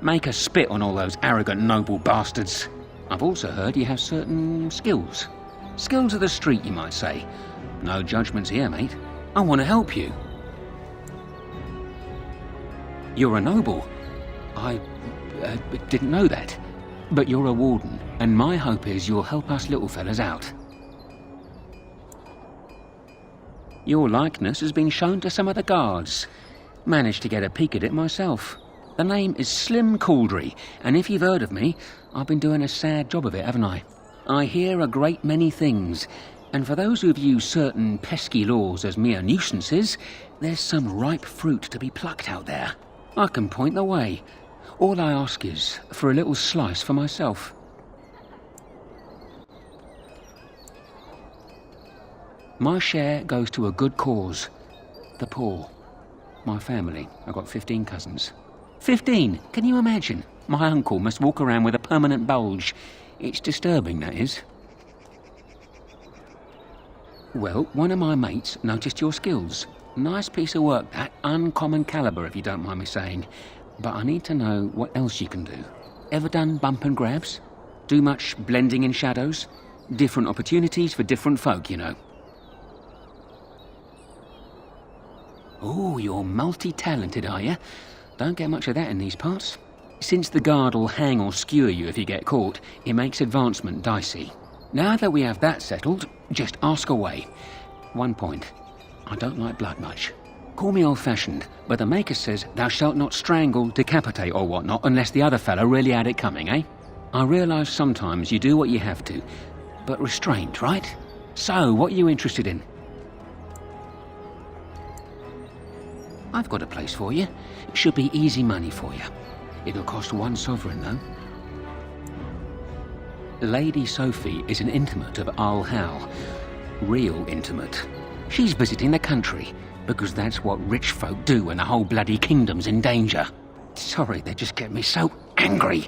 Make us spit on all those arrogant noble bastards. I've also heard you have certain skills. Skills of the street, you might say. No judgments here, mate. I want to help you. You're a noble. I didn't know that. But you're a warden, and my hope is you'll help us little fellas out. Your likeness has been shown to some of the guards. Managed to get a peek at it myself. The name is Slim Cauldry, and if you've heard of me, I've been doing a sad job of it, haven't I? I hear a great many things, and for those who view certain pesky laws as mere nuisances, there's some ripe fruit to be plucked out there. I can point the way. All I ask is for a little slice for myself. My share goes to a good cause. The poor. My family. I've got 15 cousins. 15! Can you imagine? My uncle must walk around with a permanent bulge. It's disturbing, that is. Well, one of my mates noticed your skills. Nice piece of work, that. Uncommon caliber, if you don't mind me saying. But I need to know what else you can do. Ever done bump and grabs? Do much blending in shadows? Different opportunities for different folk, you know. Oh, you're multi-talented, are you? Don't get much of that in these parts. Since the guard will hang or skewer you if you get caught, it makes advancement dicey. Now that we have that settled, just ask away. One point. I don't like blood much. Call me old-fashioned, but the Maker says thou shalt not strangle, decapitate or whatnot unless the other fellow really had it coming, eh? I realise sometimes you do what you have to, but restraint, right? So, what are you interested in? I've got a place for you. It should be easy money for you. It'll cost 1 sovereign, though. Lady Sophie is an intimate of Arl Hal. Real intimate. She's visiting the country, because that's what rich folk do when the whole bloody kingdom's in danger. Sorry, they just get me so angry.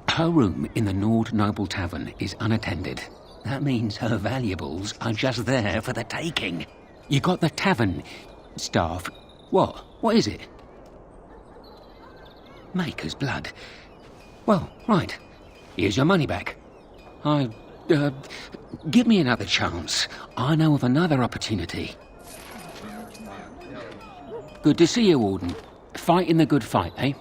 Her room in the Nord Noble Tavern is unattended. That means her valuables are just there for the taking. You got the tavern staff. What? What is it? Maker's blood. Well, right. Here's your money back. Give me another chance. I know of another opportunity. Good to see you, Warden. Fighting the good fight, eh?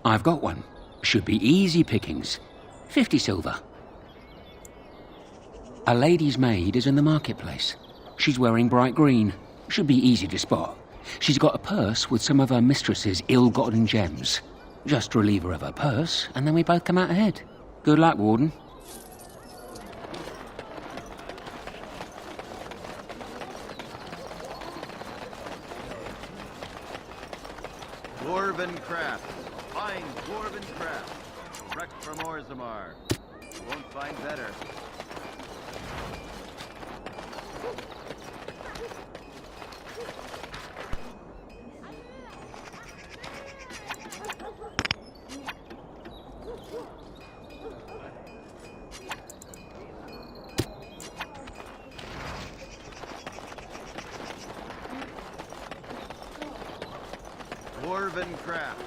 I've got one. Should be easy pickings. 50 silver. A lady's maid is in the marketplace. She's wearing bright green. Should be easy to spot. She's got a purse with some of her mistress's ill-gotten gems. Just relieve her of her purse, and then we both come out ahead. Good luck, Warden. Dwarven craft. Fine dwarven craft, direct from Orzammar. You won't find better. Dwarven craft.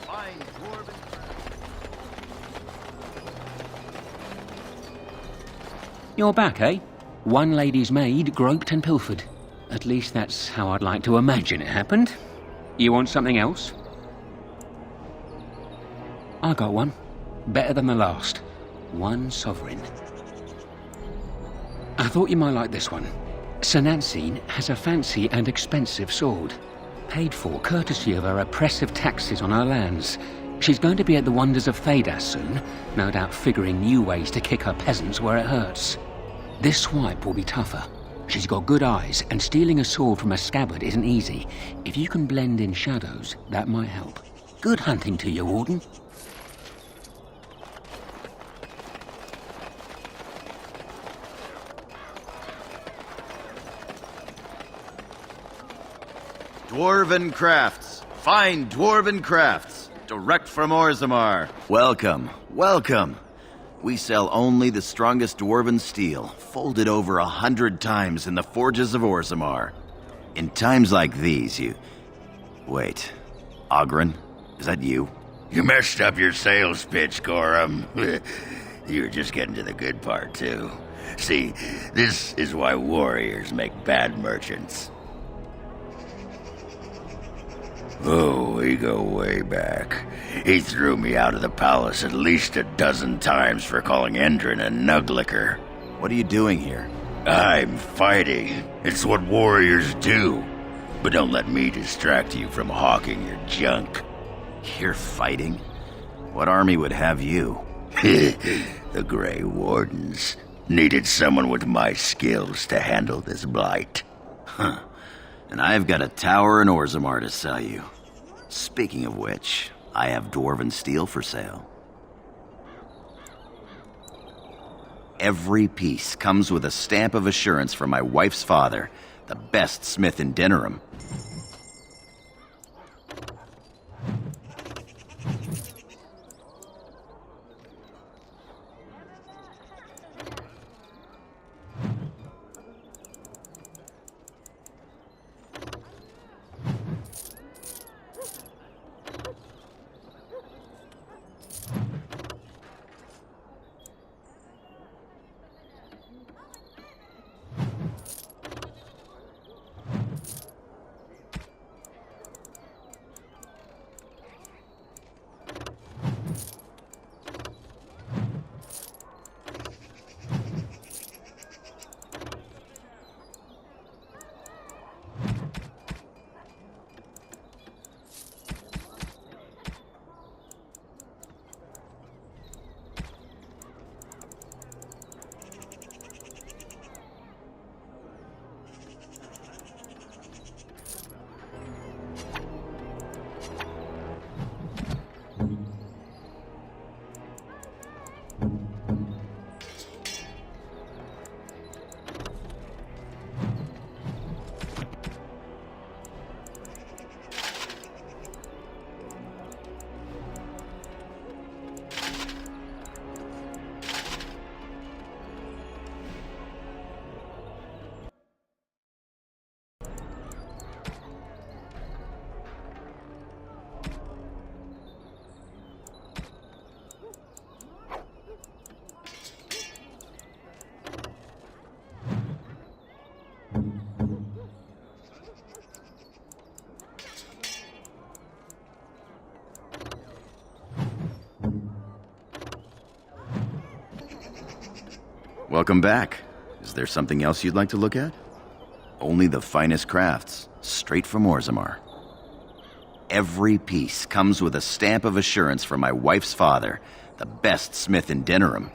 Fine dwarven craft. You're back, eh? One lady's maid groped and pilfered. At least that's how I'd like to imagine it happened. You want something else? I got one. Better than the last. 1 sovereign. I thought you might like this one. Sir Nancine has a fancy and expensive sword. Paid for courtesy of her oppressive taxes on her lands. She's going to be at the wonders of Thedas soon, no doubt figuring new ways to kick her peasants where it hurts. This swipe will be tougher. She's got good eyes, and stealing a sword from a scabbard isn't easy. If you can blend in shadows, that might help. Good hunting to you, Warden. Dwarven crafts. Fine dwarven crafts. Direct from Orzammar. Welcome. Welcome. We sell only the strongest dwarven steel, folded over 100 times in the forges of Orzammar. In times like these, you... Wait. Oghren? Is that you? You messed up your sales pitch, Gorham. You were just getting to the good part, too. See, this is why warriors make bad merchants. Oh, we go way back. He threw me out of the palace at least a dozen times for calling Endrin a nuglicker. What are you doing here? I'm fighting. It's what warriors do. But don't let me distract you from hawking your junk. You're fighting? What army would have you? The Grey Wardens needed someone with my skills to handle this blight. Huh. And I've got a tower in Orzammar to sell you. Speaking of which, I have dwarven steel for sale. Every piece comes with a stamp of assurance from my wife's father, the best smith in Denerim. Welcome back. Is there something else you'd like to look at? Only the finest crafts, straight from Orzammar. Every piece comes with a stamp of assurance from my wife's father, the best smith in Denerim.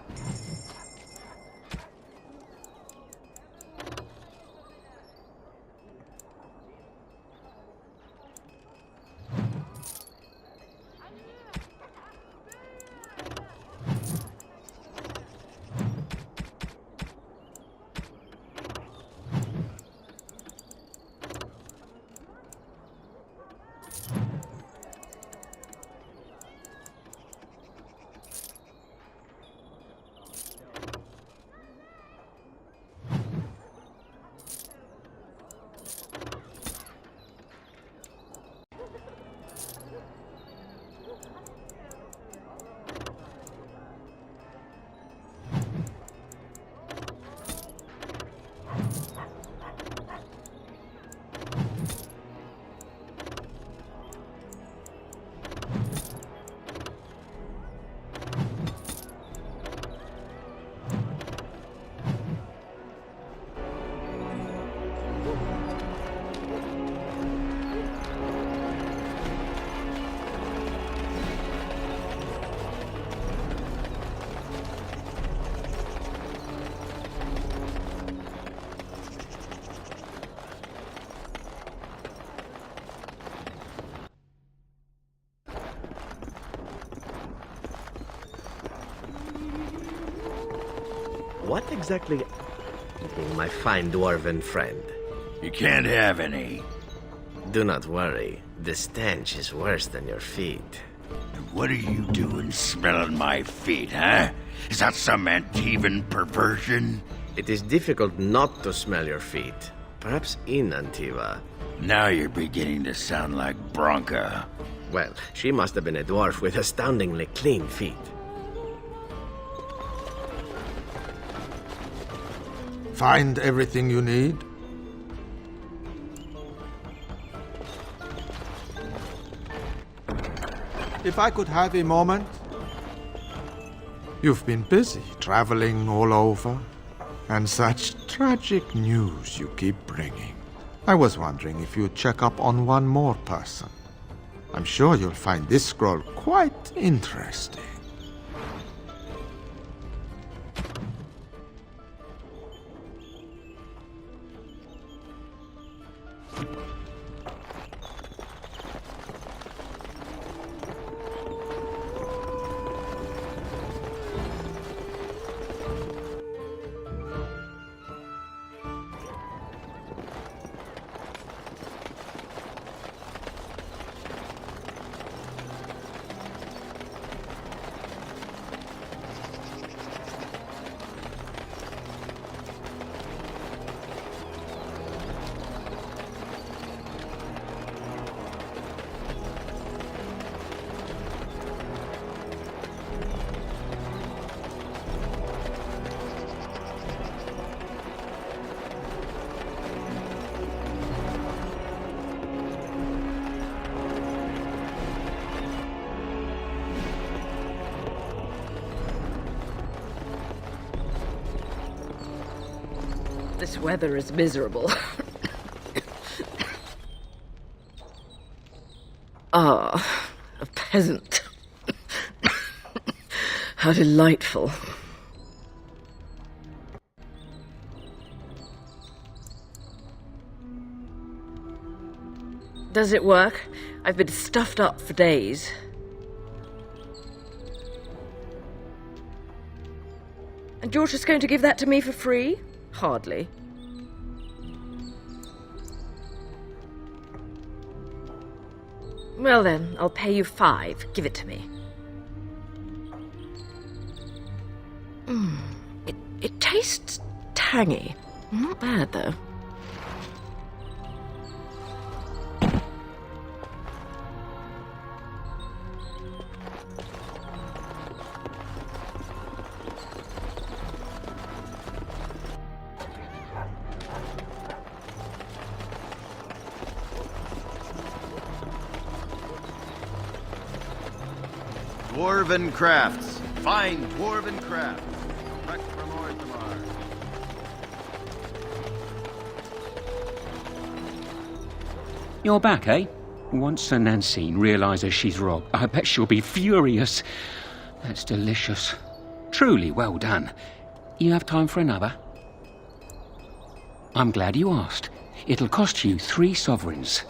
What exactly... my fine dwarven friend? You can't have any. Do not worry. The stench is worse than your feet. What are you doing smelling my feet, huh? Is that some Antivan perversion? It is difficult not to smell your feet. Perhaps in Antiva. Now you're beginning to sound like Bronca. Well, she must have been a dwarf with astoundingly clean feet. Find everything you need? If I could have a moment. You've been busy traveling all over, and such tragic news you keep bringing. I was wondering if you'd check up on one more person. I'm sure you'll find this scroll quite interesting. This weather is miserable. Ah, a peasant. How delightful. Does it work? I've been stuffed up for days. And you're just going to give that to me for free? Hardly. Well then, I'll pay you 5. Give it to me. It tastes tangy. Not bad, though. Dwarven crafts. Find dwarven crafts. Direct from Orthamar. You're back, eh? Once Sir Nancine realizes she's robbed, I bet she'll be furious. That's delicious. Truly well done. You have time for another? I'm glad you asked. It'll cost you 3 sovereigns.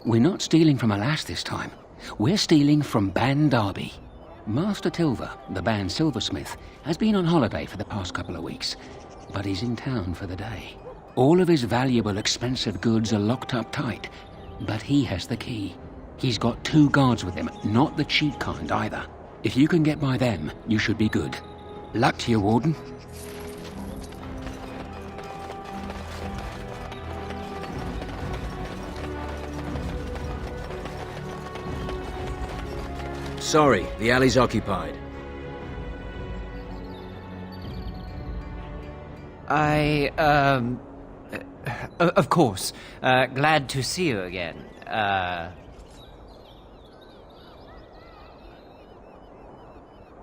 We're not stealing from a lass this time. We're stealing from Ban Darby. Master Tilver, the Ban silversmith, has been on holiday for the past couple of weeks, but he's in town for the day. All of his valuable, expensive goods are locked up tight, but he has the key. He's got 2 guards with him, not the cheap kind either. If you can get by them, you should be good. Luck to you, Warden. Sorry, the alley's occupied. Of course. Glad to see you again.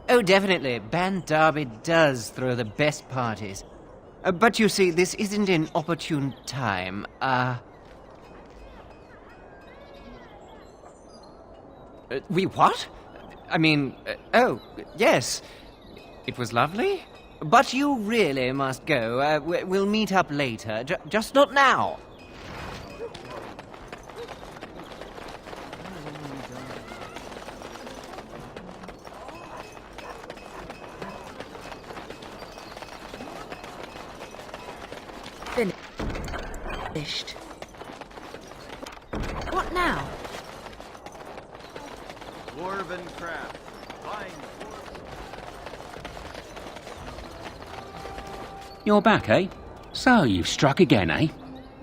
Oh, definitely. Ban Darby does throw the best parties. But you see, this isn't an opportune time. What? I mean, oh, yes. It was lovely. But you really must go. We'll meet up later. Just not now. finished. What now? Dwarven craft. Find You're back, eh? So you've struck again, eh?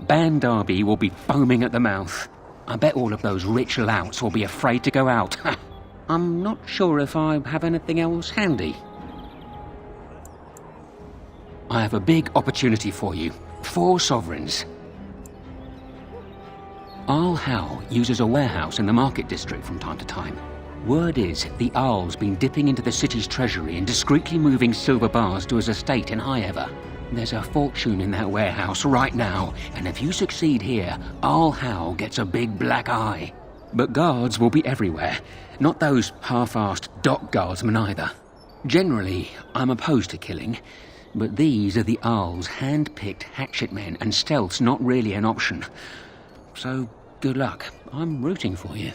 Ban Derby will be foaming at the mouth. I bet all of those rich louts will be afraid to go out. I'm not sure if I have anything else handy. I have a big opportunity for you. 4 sovereigns. Arl Howe uses a warehouse in the market district from time to time. Word is the Arl's been dipping into the city's treasury and discreetly moving silver bars to his estate in Highever. There's a fortune in that warehouse right now, and if you succeed here, Arl Howe gets a big black eye. But guards will be everywhere, not those half-assed dock guardsmen either. Generally, I'm opposed to killing, but these are the Arl's hand-picked hatchetmen, and stealth's not really an option. So, good luck. I'm rooting for you.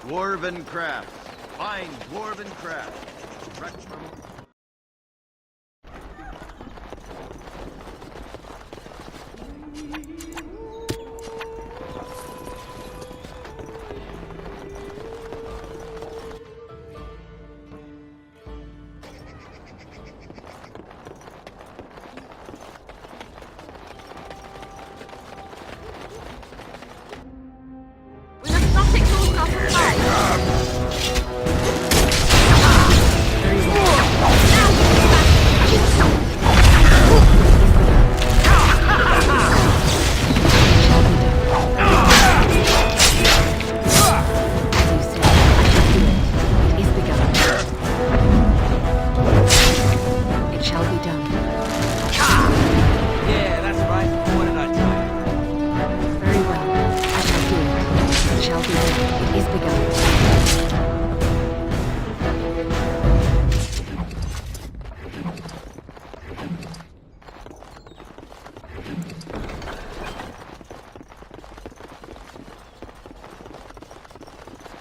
Dwarven crafts. Find dwarven crafts. Direct from...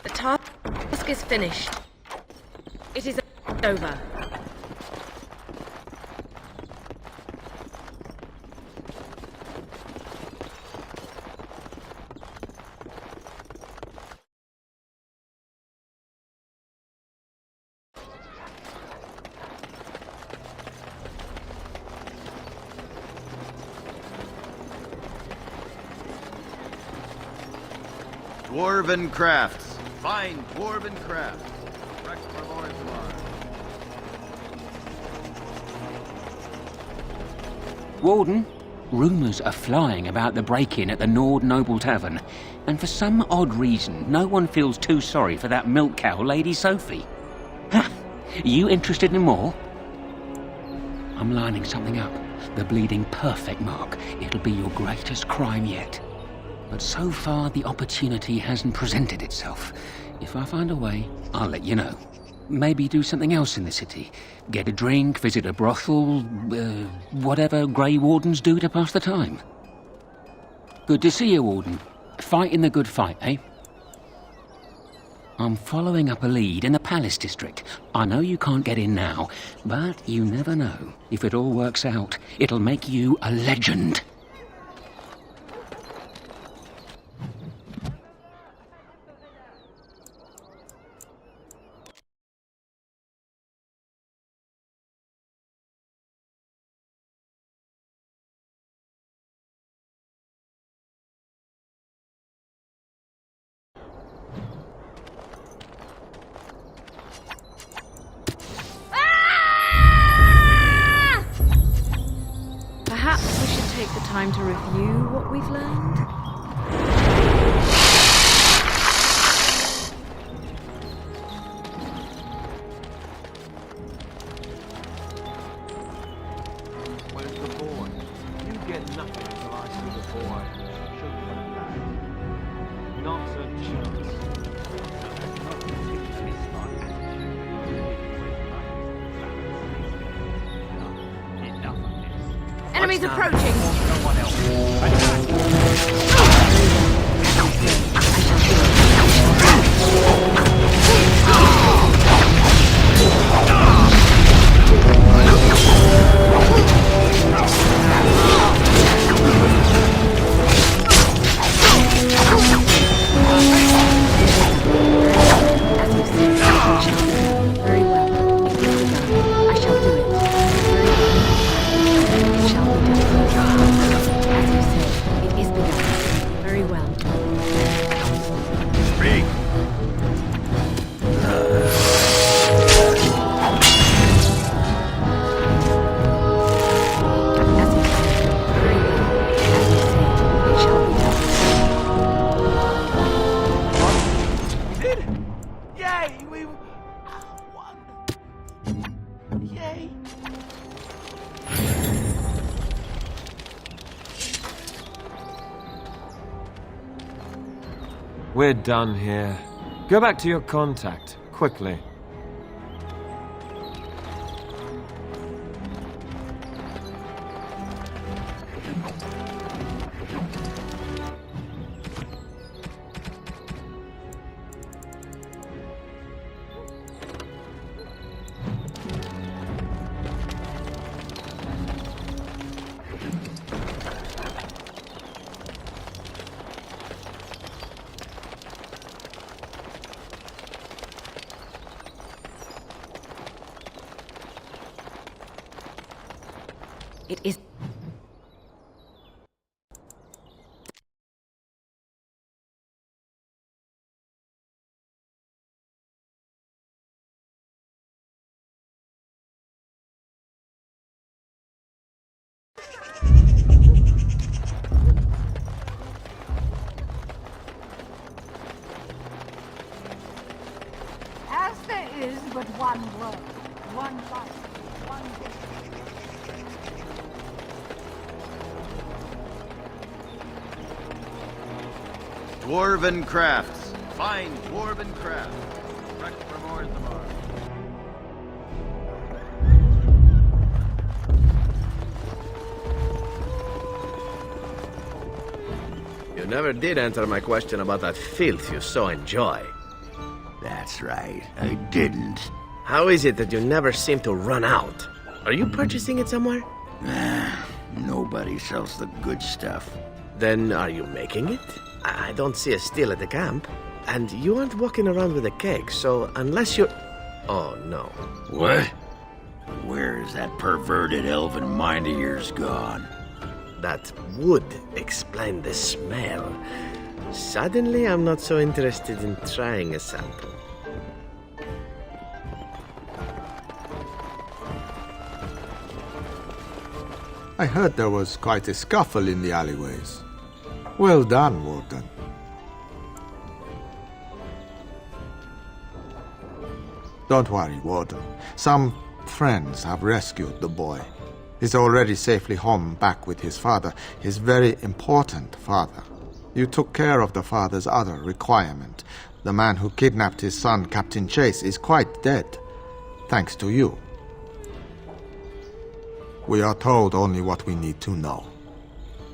The task is finished. It is over. Dwarven crafts. Find dwarven crafts. Direct from Orzammar. Warden, rumours are flying about the break-in at the Nord Noble Tavern, and for some odd reason, no one feels too sorry for that milk cow, Lady Sophie. Ha! You interested in more? I'm lining something up. The bleeding perfect mark. It'll be your greatest crime yet. But so far, the opportunity hasn't presented itself. If I find a way, I'll let you know. Maybe do something else in the city. Get a drink, visit a brothel, whatever Grey Wardens do to pass the time. Good to see you, Warden. Fighting the good fight, eh? I'm following up a lead in the Palace District. I know you can't get in now, but you never know. If it all works out, it'll make you a legend. Perhaps we should take the time to review what we've learned. Where's the boy? You get nothing until I see the boy. Show you what I'm like. Not a chance. Enemies approaching! we've won. Yay. We're done here. Go back to your contact, quickly. It is... As there is but one world, one life, one destiny. Dwarven crafts. Find dwarven crafts. Direct from Orzammar. You never did answer my question about that filth you so enjoy. That's right, I didn't. How is it that you never seem to run out? Are you purchasing it somewhere? Nobody sells the good stuff. Then are you making it? I don't see a still at the camp. And you aren't walking around with a keg, so unless you're... Oh, no. What? Where is that perverted elven mind of yours gone? That would explain the smell. Suddenly, I'm not so interested in trying a sample. I heard there was quite a scuffle in the alleyways. Well done, Warden. Don't worry, Warden. Some friends have rescued the boy. He's already safely home back with his father, his very important father. You took care of the father's other requirement. The man who kidnapped his son, Captain Chase, is quite dead, thanks to you. We are told only what we need to know.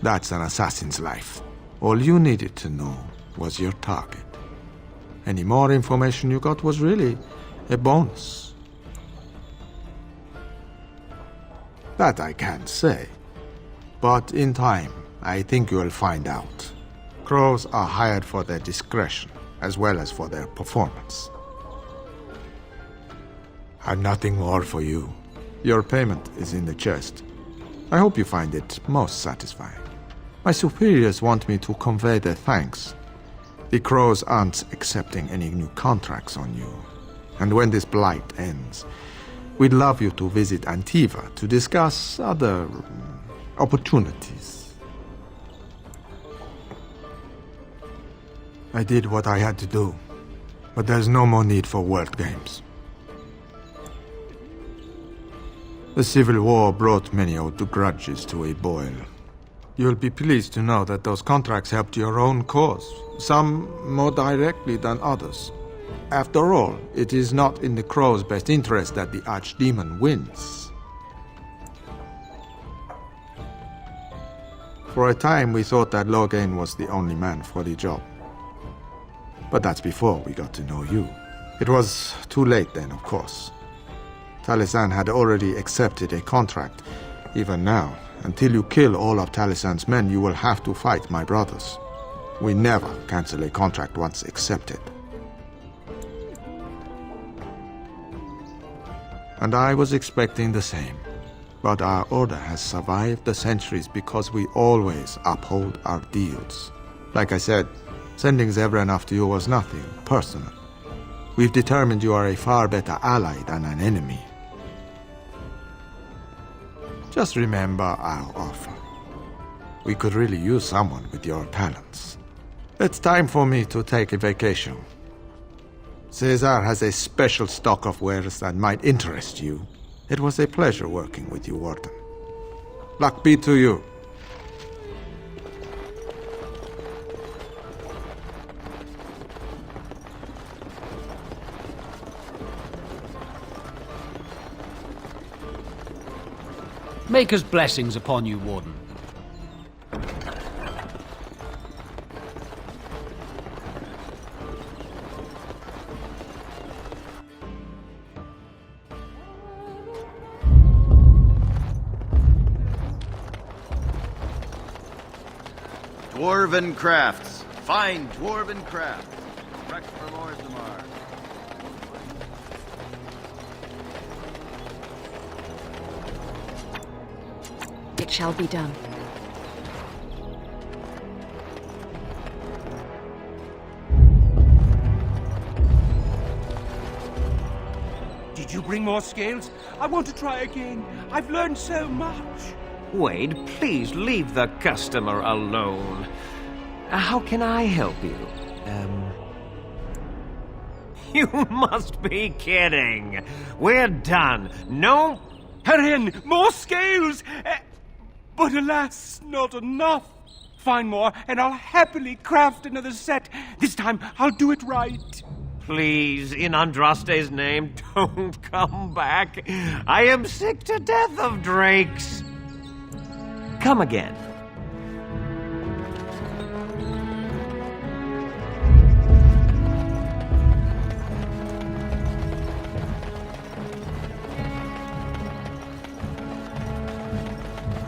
That's an assassin's life. All you needed to know was your target. Any more information you got was really a bonus. That I can't say. But in time, I think you'll find out. Crows are hired for their discretion, as well as for their performance. I've nothing more for you. Your payment is in the chest. I hope you find it most satisfying. My superiors want me to convey their thanks. The Crows aren't accepting any new contracts on you. And when this blight ends, we'd love you to visit Antiva to discuss other opportunities. I did what I had to do, but there's no more need for world games. The Civil War brought many old grudges to a boil. You'll be pleased to know that those contracts helped your own cause, some more directly than others. After all, it is not in the Crow's best interest that the Archdemon wins. For a time, we thought that Loghain was the only man for the job. But that's before we got to know you. It was too late then, of course. Talisan had already accepted a contract. Even now, until you kill all of Talisan's men, you will have to fight my brothers. We never cancel a contract once accepted. And I was expecting the same. But our order has survived the centuries because we always uphold our deals. Like I said, sending Zevran after you was nothing personal. We've determined you are a far better ally than an enemy. Just remember our offer. We could really use someone with your talents. It's time for me to take a vacation. Caesar has a special stock of wares that might interest you. It was a pleasure working with you, Warden. Luck be to you. Maker's blessings upon you, Warden. Dwarven crafts. Find dwarven crafts. Direct from Orzammar. It shall be done. Did you bring more scales? I want to try again. I've learned so much. Wade, please leave the customer alone. How can I help you? You must be kidding. We're done. No... Herein, more scales! But alas, not enough. Find more, and I'll happily craft another set. This time, I'll do it right. Please, in Andraste's name, don't come back. I am sick to death of drakes. Come again.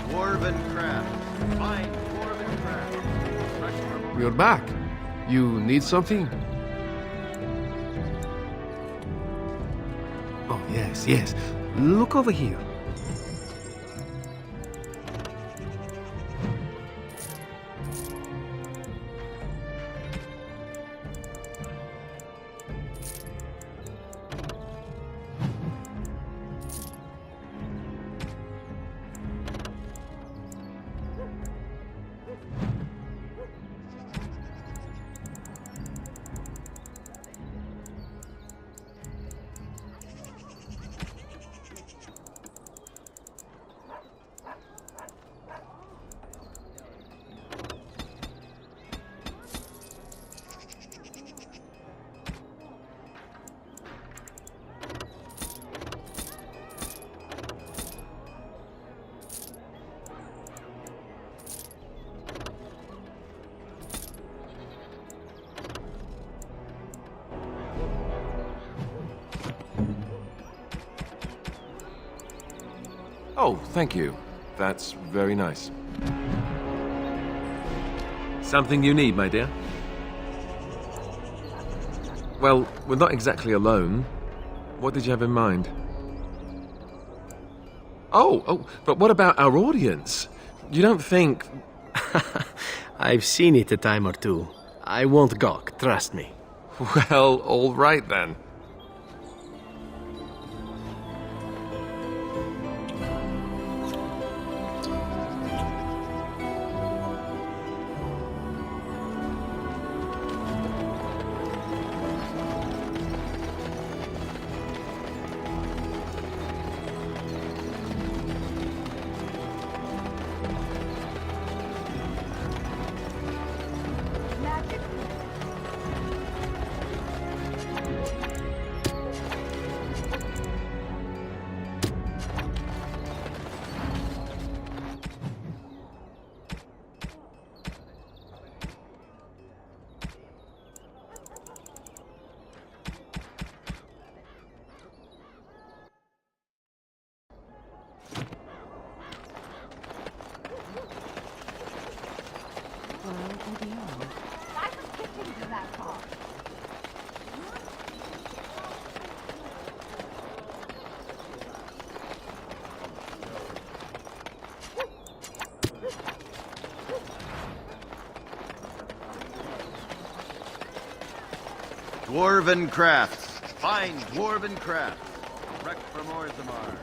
Dwarven craft. Find dwarven craft. You're back. You need something? Oh, yes. Look over here. Oh, thank you. That's very nice. Something you need, my dear? Well, we're not exactly alone. What did you have in mind? Oh, but what about our audience? You don't think... I've seen it a time or two. I won't gawk, trust me. Well, all right then. Dwarven crafts. Find dwarven crafts. Direct from Orzammar.